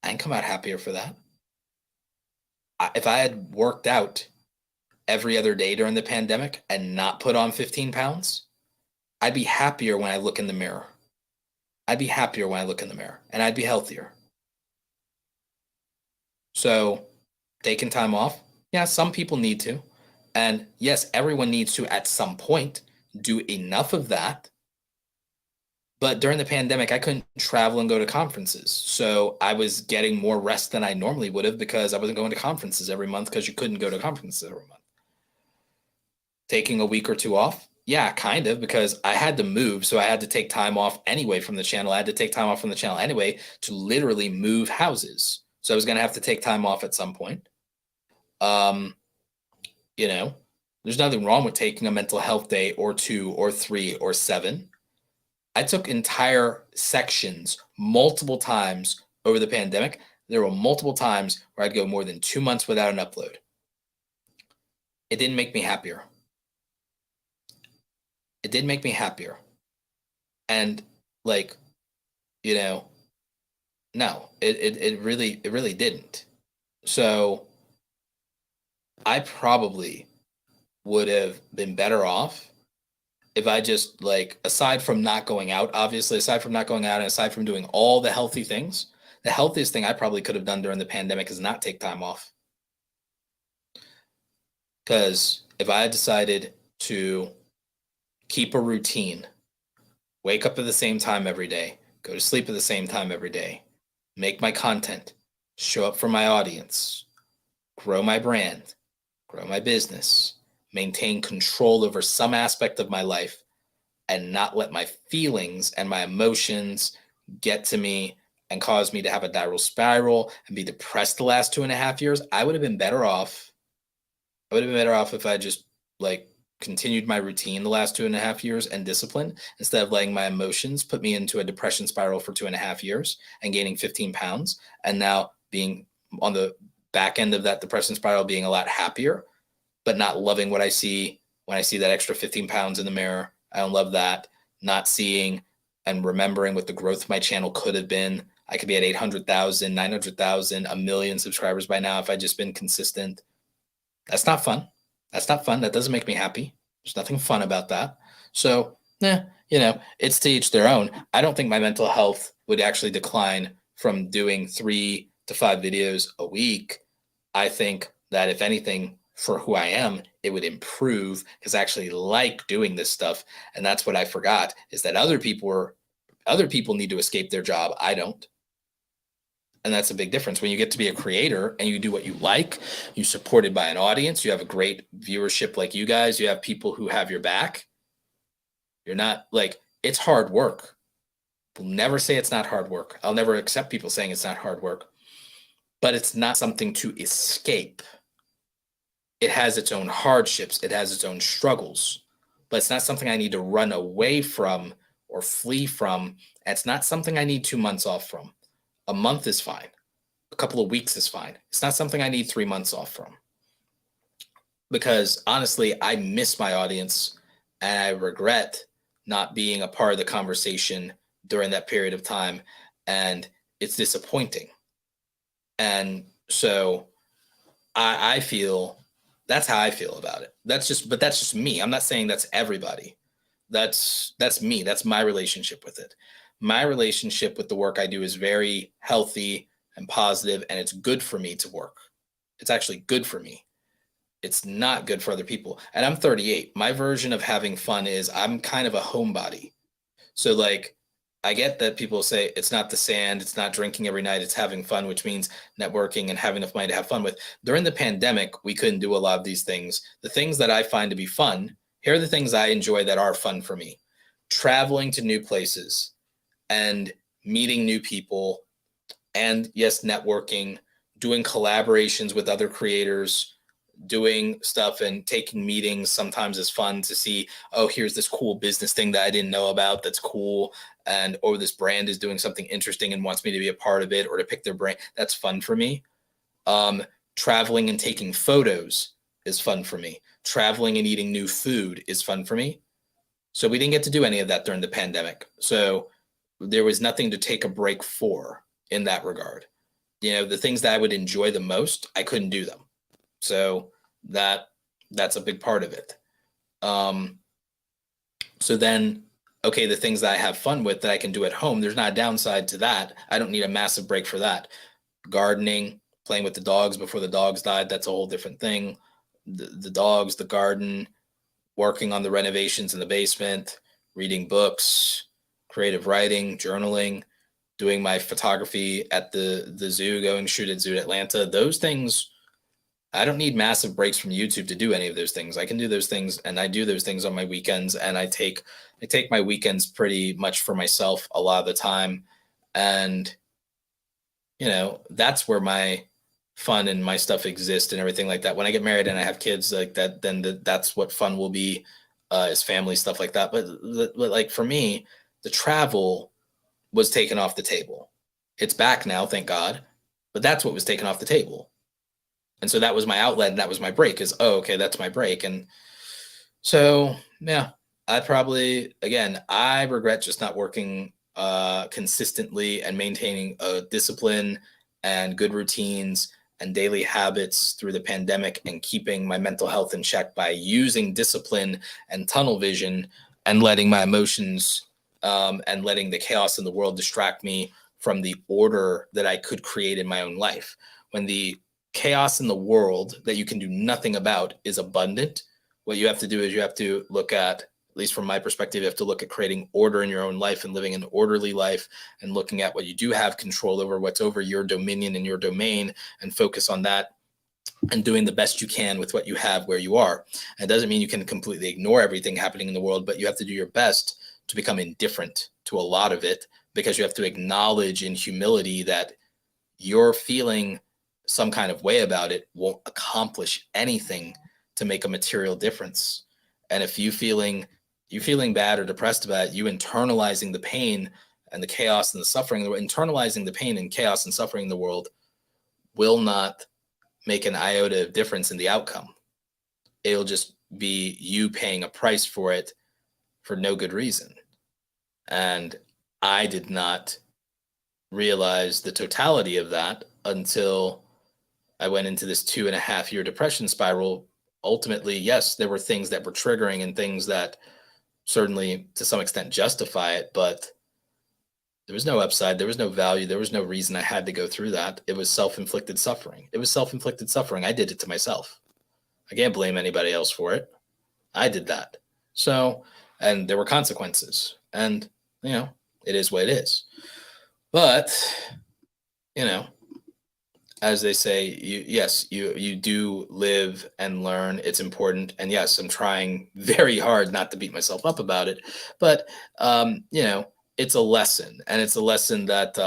I didn't come out happier for that. If I had worked out every other day during the pandemic and not put on 15 pounds, I'd be happier when I look in the mirror. I'd be happier when I look in the mirror, and I'd be healthier. So taking time off, yeah, some people need to. And yes, everyone needs to at some point do enough of that. But during the pandemic, I couldn't travel and go to conferences. So I was getting more rest than I normally would have because I wasn't going to conferences every month, because you couldn't go to conferences every month. Taking a week or two off, yeah, kind of, because I had to move. So I had to take time off anyway from the channel. I had to take time off from the channel anyway to literally move houses. So I was going to have to take time off at some point. There's nothing wrong with taking a mental health day or 2 or 3 or 7. I took entire sections multiple times over the pandemic. There were multiple times where I'd go more than 2 months without an upload. It didn't make me happier. It did make me happier. And no, it really didn't. So I probably would have been better off if I just, aside from not going out, obviously, aside from not going out and aside from doing all the healthy things, the healthiest thing I probably could have done during the pandemic is not take time off. Because if I had decided to keep a routine, wake up at the same time every day, go to sleep at the same time every day, make my content, show up for my audience, grow my brand, grow my business, maintain control over some aspect of my life, and not let my feelings and my emotions get to me and cause me to have a downward spiral and be depressed the last 2.5 years, I would have been better off. I would have been better off if I just continued my routine the last 2.5 years and discipline, instead of letting my emotions put me into a depression spiral for 2.5 years and gaining 15 pounds. And now being on the back end of that depression spiral, being a lot happier, but not loving what I see when I see that extra 15 pounds in the mirror. I don't love that. Not seeing and remembering what the growth of my channel could have been. I could be at 800,000, 900,000, 1 million subscribers by now if I'd just been consistent. That's not fun. That's not fun. That doesn't make me happy. There's nothing fun about that. So, it's to each their own. I don't think my mental health would actually decline from doing 3 to 5 videos a week. I think that if anything, for who I am, it would improve, because I actually like doing this stuff. And that's what I forgot, is that other people need to escape their job. I don't. And that's a big difference. When you get to be a creator and you do what you like, you're supported by an audience, you have a great viewership like you guys, you have people who have your back. You're not It's hard work. I'll never say it's not hard work. I'll never accept people saying it's not hard work, but it's not something to escape. It has its own hardships, it has its own struggles, but it's not something I need to run away from or flee from. It's not something I need 2 months off from. A month is fine. A couple of weeks is fine. It's not something I need 3 months off from. Because honestly, I miss my audience and I regret not being a part of the conversation during that period of time. And it's disappointing. And so I feel that's how I feel about it. But that's just me. I'm not saying that's everybody. That's me. That's my relationship with it. My relationship with the work I do is very healthy and positive, and it's good for me to work. It's actually good for me. It's not good for other people. And I'm 38. My version of having fun is I'm kind of a homebody. So like I get that people say it's not the sand, it's not drinking every night, it's having fun, which means networking and having enough money to have fun with. During the pandemic, we couldn't do a lot of these things. The things that I find to be fun, here are the things I enjoy that are fun for me. Traveling to new places and meeting new people, and yes, networking, doing collaborations with other creators, doing stuff and taking meetings sometimes is fun to see, oh, here's this cool business thing that I didn't know about that's cool, and or this brand is doing something interesting and wants me to be a part of it or to pick their brain. That's fun for me. Traveling and taking photos is fun for me. Traveling and eating new food is fun for me. So we didn't get to do any of that during the pandemic. So there was nothing to take a break for in that regard. You know, the things that I would enjoy the most, I couldn't do them. So that's a big part of it. So then, okay, the things that I have fun with that I can do at home, there's not a downside to that. I don't need a massive break for that. Gardening, playing with the dogs before the dogs died, that's a whole different thing. The dogs, the garden, working on the renovations in the basement, reading books, creative writing, journaling, doing my photography at the zoo, going shoot at Zoo Atlanta. Those things, I don't need massive breaks from YouTube to do any of those things. I can do those things, and I do those things on my weekends, and I take my weekends pretty much for myself a lot of the time. And you know, that's where my fun and my stuff exists and everything like that. When I get married and I have kids like that, then that's what fun will be, is family stuff like that. But like for me, the travel was taken off the table. It's back now, thank God. But that's what was taken off the table. And so that was my outlet, and that was my break, is, oh, okay, that's my break. And so, yeah, I regret just not working consistently and maintaining a discipline and good routines and daily habits through the pandemic, and keeping my mental health in check by using discipline and tunnel vision and letting my emotions and letting the chaos in the world distract me from the order that I could create in my own life. When the chaos in the world that you can do nothing about is abundant, what you have to do is you have to look at least from my perspective, you have to look at creating order in your own life and living an orderly life, and looking at what you do have control over, what's over your dominion and your domain, and focus on that and doing the best you can with what you have where you are. And it doesn't mean you can completely ignore everything happening in the world, but you have to do your best to become indifferent to a lot of it, because you have to acknowledge in humility that you're feeling some kind of way about it won't accomplish anything to make a material difference. And if you feeling bad or depressed about it, you internalizing the pain and the chaos and the suffering, internalizing the pain and chaos and suffering in the world will not make an iota of difference in the outcome. It'll just be you paying a price for it for no good reason. And I did not realize the totality of that until I went into this 2.5-year depression spiral. Ultimately, yes, there were things that were triggering and things that certainly to some extent justify it, but there was no upside, there was no value, there was no reason I had to go through that. It was self-inflicted suffering. I did it to myself. I can't blame anybody else for it. I did that. So, and there were consequences, and you know, it is what it is. But, you know, as they say, you do live and learn. It's important, and yes, I'm trying very hard not to beat myself up about it, but it's a lesson, and it's a lesson that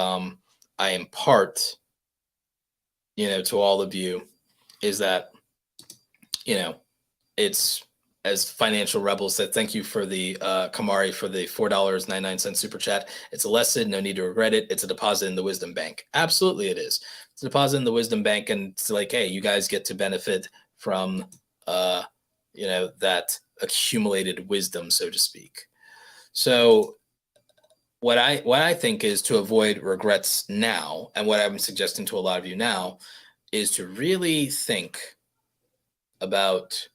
I impart, to all of you, is that you know it's, as Financial Rebel said, thank you for the Kamari for the $4.99 super chat. It's a lesson, no need to regret it. It's a deposit in the wisdom bank. Absolutely, it is. It's a deposit in the wisdom bank, and it's like, hey, you guys get to benefit from that accumulated wisdom, so to speak. So what I think is to avoid regrets now, and what I'm suggesting to a lot of you now, is to really think about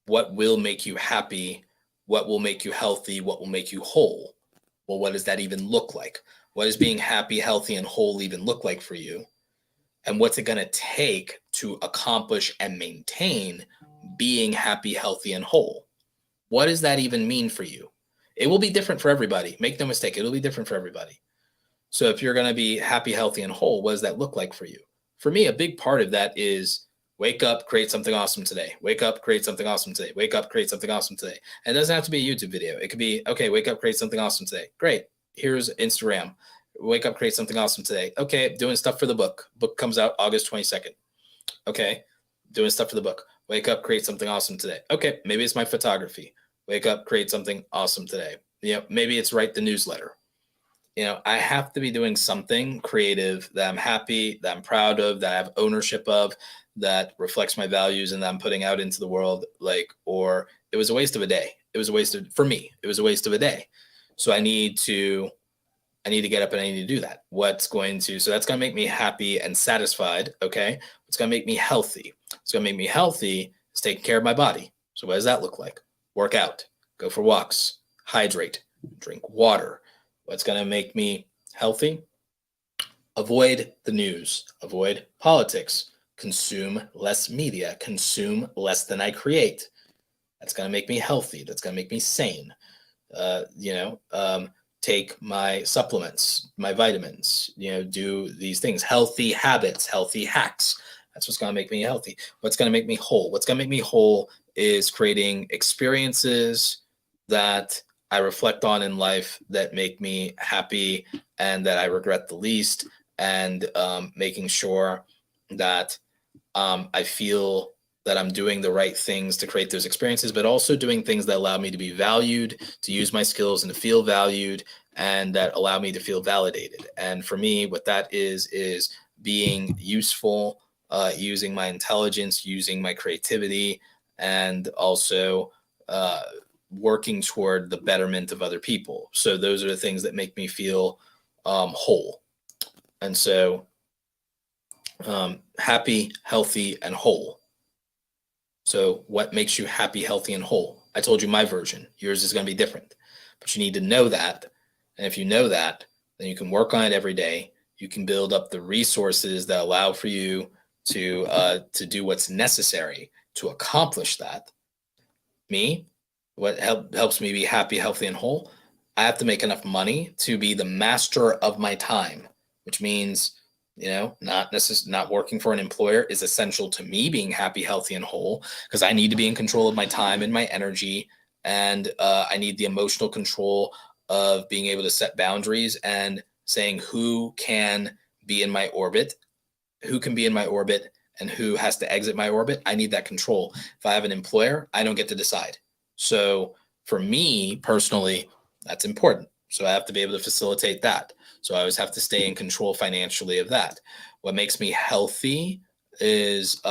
what will make you happy, what will make you healthy, what will make you whole. Well, what does that even look like? What does being happy, healthy, and whole even look like for you? And what's it going to take to accomplish and maintain being happy, healthy, and whole? What does that even mean for you? It will be different for everybody. Make no mistake, it'll be different for everybody. So if you're going to be happy, healthy, and whole, what does that look like for you? For me, a big part of that is wake up, create something awesome today. Wake up, create something awesome today. Wake up, create something awesome today. And it doesn't have to be a YouTube video. It could be, okay, wake up, create something awesome today. Great. Here's Instagram. Wake up, create something awesome today. Okay, doing stuff for the book. Book comes out August 22nd. Okay, doing stuff for the book. Wake up, create something awesome today. Okay, maybe it's my photography. Wake up, create something awesome today. Maybe it's write the newsletter. I have to be doing something creative that I'm happy, that I'm proud of, that I have ownership of, that reflects my values, and that I'm putting out into the world. Or it was a waste of a day. For me, it was a waste of a day. So I need to get up and I need to do that. So that's going to make me happy and satisfied. Okay. What's going to make me healthy? It's going to make me healthy is taking care of my body. So what does that look like? Work out, go for walks, hydrate, drink water. What's going to make me healthy? Avoid the news, avoid politics, consume less media, consume less than I create. That's going to make me healthy. That's going to make me sane. Take my supplements, my vitamins, do these things, healthy habits, healthy hacks. That's what's going to make me healthy. What's going to make me whole? What's going to make me whole is creating experiences that I reflect on in life that make me happy and that I regret the least, and making sure that I feel that I'm doing the right things to create those experiences, but also doing things that allow me to be valued, to use my skills and to feel valued, and that allow me to feel validated. And for me, what that is being useful, using my intelligence, using my creativity, and also working toward the betterment of other people. So those are the things that make me feel whole. And so happy, healthy, and whole. So what makes you happy, healthy, and whole? I told you my version. Yours is going to be different. But you need to know that. And if you know that, then you can work on it every day. You can build up the resources that allow for you to do what's necessary to accomplish that. Me, what helps me be happy, healthy, and whole? I have to make enough money to be the master of my time, which means not working for an employer is essential to me being happy, healthy, and whole, because I need to be in control of my time and my energy. And I need the emotional control of being able to set boundaries and saying who can be in my orbit, and who has to exit my orbit. I need that control. If I have an employer, I don't get to decide. So for me personally, that's important. So I have to be able to facilitate that. So I always have to stay in control financially of that. What makes me healthy is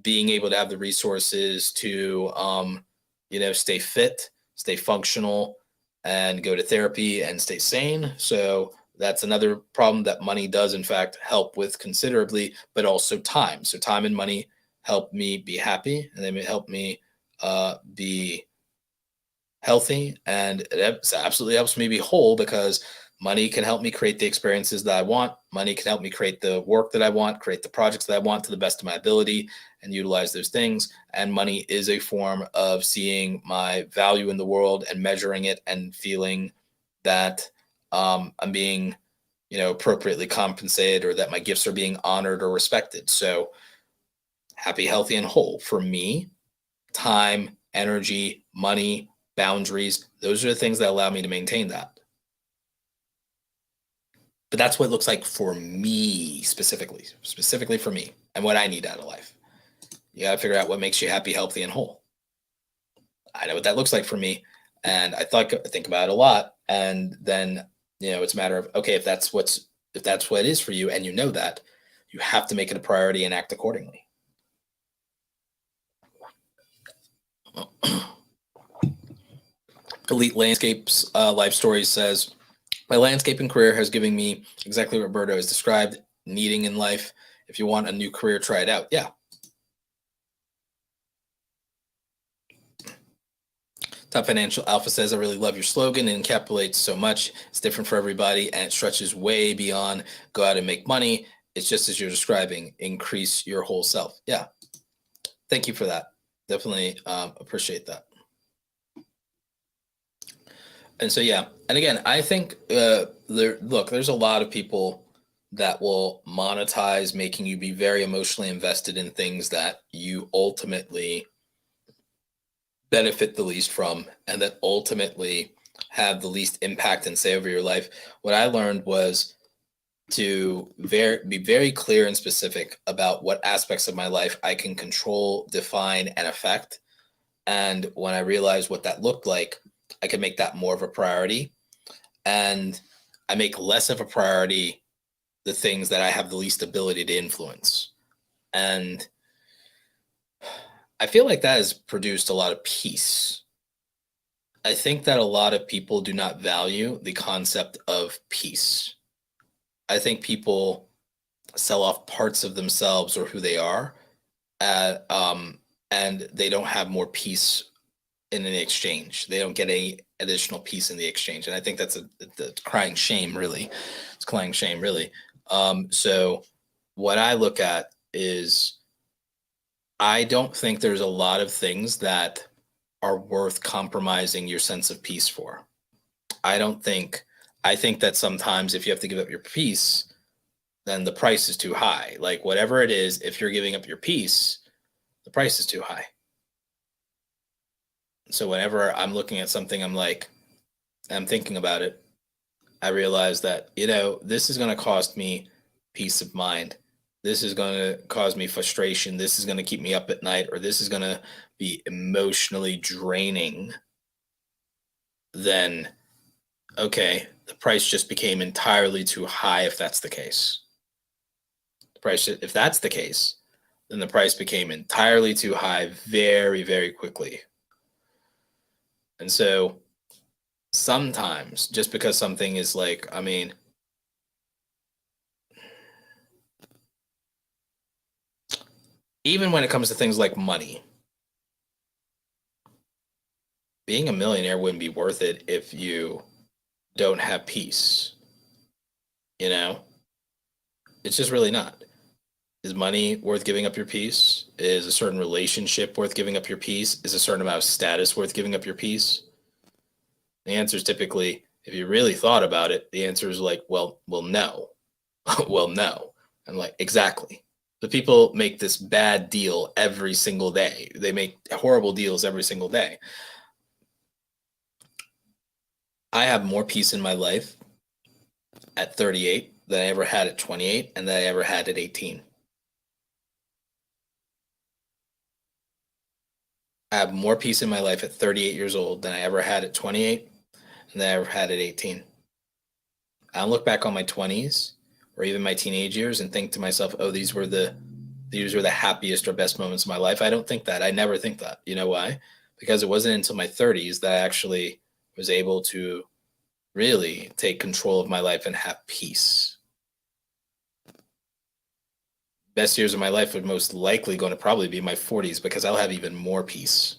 being able to have the resources to stay fit, stay functional, and go to therapy and stay sane. So that's another problem that money does in fact help with considerably, but also time. So time and money help me be happy, and they may help me be healthy, and it absolutely helps me be whole, because money can help me create the experiences that I want. Money can help me create the work that I want, create the projects that I want to the best of my ability, and utilize those things. And money is a form of seeing my value in the world and measuring it and feeling that I'm being, appropriately compensated, or that my gifts are being honored or respected. So happy, healthy, and whole. For me, time, energy, money, boundaries, those are the things that allow me to maintain that. But that's what it looks like for me specifically for me and what I need out of life. You got to figure out what makes you happy, healthy, and whole. I know what that looks like for me. And I think about it a lot. And then, it's a matter of, okay, if that's what it is for you, and that, you have to make it a priority and act accordingly. Elite Landscapes Life Stories says, my landscaping career has given me exactly what Roberto has described, needing in life. If you want a new career, try it out. Yeah. Top Financial Alpha says, I really love your slogan. It encapsulates so much. It's different for everybody, and it stretches way beyond go out and make money. It's just as you're describing, increase your whole self. Yeah. Thank you for that. Definitely appreciate that. And so, yeah. And again, I think, there's a lot of people that will monetize, making you be very emotionally invested in things that you ultimately benefit the least from, and that ultimately have the least impact and say over your life. What I learned was to be very clear and specific about what aspects of my life I can control, define, and affect. And when I realized what that looked like, I could make that more of a priority. And I make less of a priority the things that I have the least ability to influence. And I feel like that has produced a lot of peace. I think that a lot of people do not value the concept of peace. I think people sell off parts of themselves or who they are, and they don't have more peace in an exchange. They don't get any additional peace in the exchange. And I think that's the crying shame, really. It's crying shame, really. So what I look at is, I don't think there's a lot of things that are worth compromising your sense of peace for. I think that sometimes if you have to give up your peace, then the price is too high. Like whatever it is, if you're giving up your peace, the price is too high. So whenever I'm looking at something, I'm thinking about it, I realize that, this is going to cost me peace of mind. This is going to cause me frustration. This is going to keep me up at night, or this is going to be emotionally draining. Then, okay, the price just became entirely too high if that's the case. If that's the case, then the price became entirely too high very, very quickly. And so sometimes just because something is even when it comes to things like money, being a millionaire wouldn't be worth it if you don't have peace. It's just really not. Is money worth giving up your peace? Is a certain relationship worth giving up your peace? Is a certain amount of status worth giving up your peace? The answer is typically, if you really thought about it, the answer is well, no. Well, no. I'm like, exactly. The people make this bad deal every single day. They make horrible deals every single day. I have more peace in my life at 38 than I ever had at 28 and that I ever had at 18. I have more peace in my life at 38 years old than I ever had at 28 and than I ever had at 18. I don't look back on my 20s or even my teenage years and think to myself, oh, these were the happiest or best moments of my life. I don't think that. I never think that. You know why? Because it wasn't until my 30s that I actually was able to really take control of my life and have peace. Best years of my life are most likely going to probably be my 40s, because I'll have even more peace.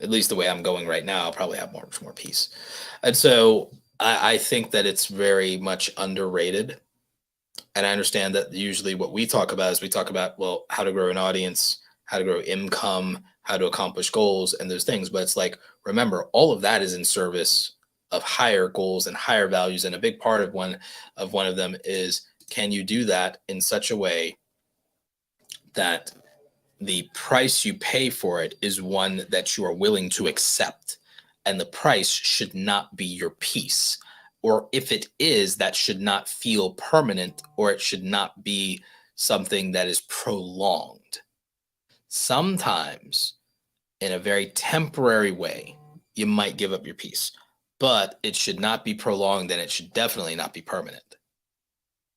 At least the way I'm going right now, I'll probably have much more peace. And so I think that it's very much underrated. And I understand that usually what we talk about is well, how to grow an audience, how to grow income, how to accomplish goals and those things. But it's remember, all of that is in service higher goals and higher values. And a big part of one of them is, can you do that in such a way that the price you pay for it is one that you are willing to accept? And the price should not be your peace. Or if it is, that should not feel permanent, or it should not be something that is prolonged. Sometimes, in a very temporary way, you might give up your peace, but it should not be prolonged, and it should definitely not be permanent.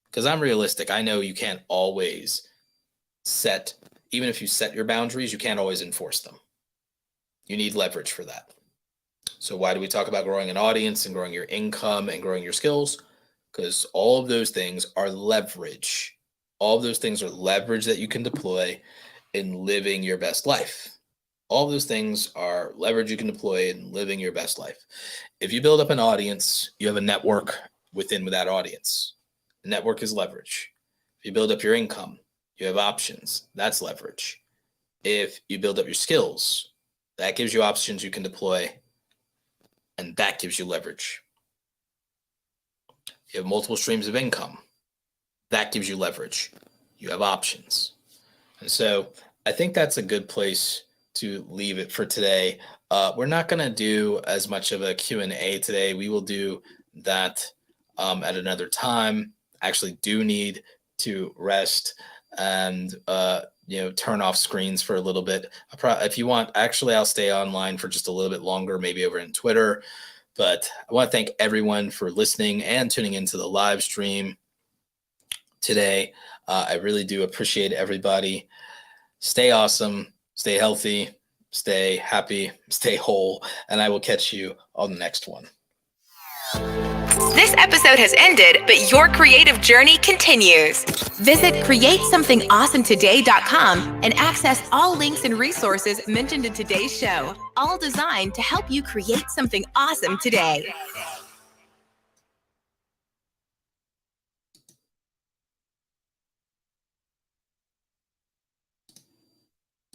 Because I'm realistic. I know you can't always even if you set your boundaries, you can't always enforce them. You need leverage for that. So why do we talk about growing an audience and growing your income and growing your skills? Because all of those things are leverage. All of those things are leverage that you can deploy in living your best life. All of those things are leverage you can deploy in living your best life. If you build up an audience, you have a network within that audience. The network is leverage. If you build up your income, you have options. That's leverage. If you build up your skills, that gives you options you can deploy, and that gives you leverage. You have multiple streams of income. That gives you leverage. You have options. And so I think that's a good place to leave it for today. We're not going to do as much of a Q&A today. We will do that at another time. I actually do need to rest and turn off screens for a little bit. If you want, actually, I'll stay online for just a little bit longer, maybe over in Twitter. But I want to thank everyone for listening and tuning into the live stream today. I really do appreciate everybody. Stay awesome, stay healthy, stay happy, stay whole, and I will catch you on the next one. This episode has ended, but your creative journey continues. Visit createsomethingawesometoday.com and access all links and resources mentioned in today's show, all designed to help you create something awesome today.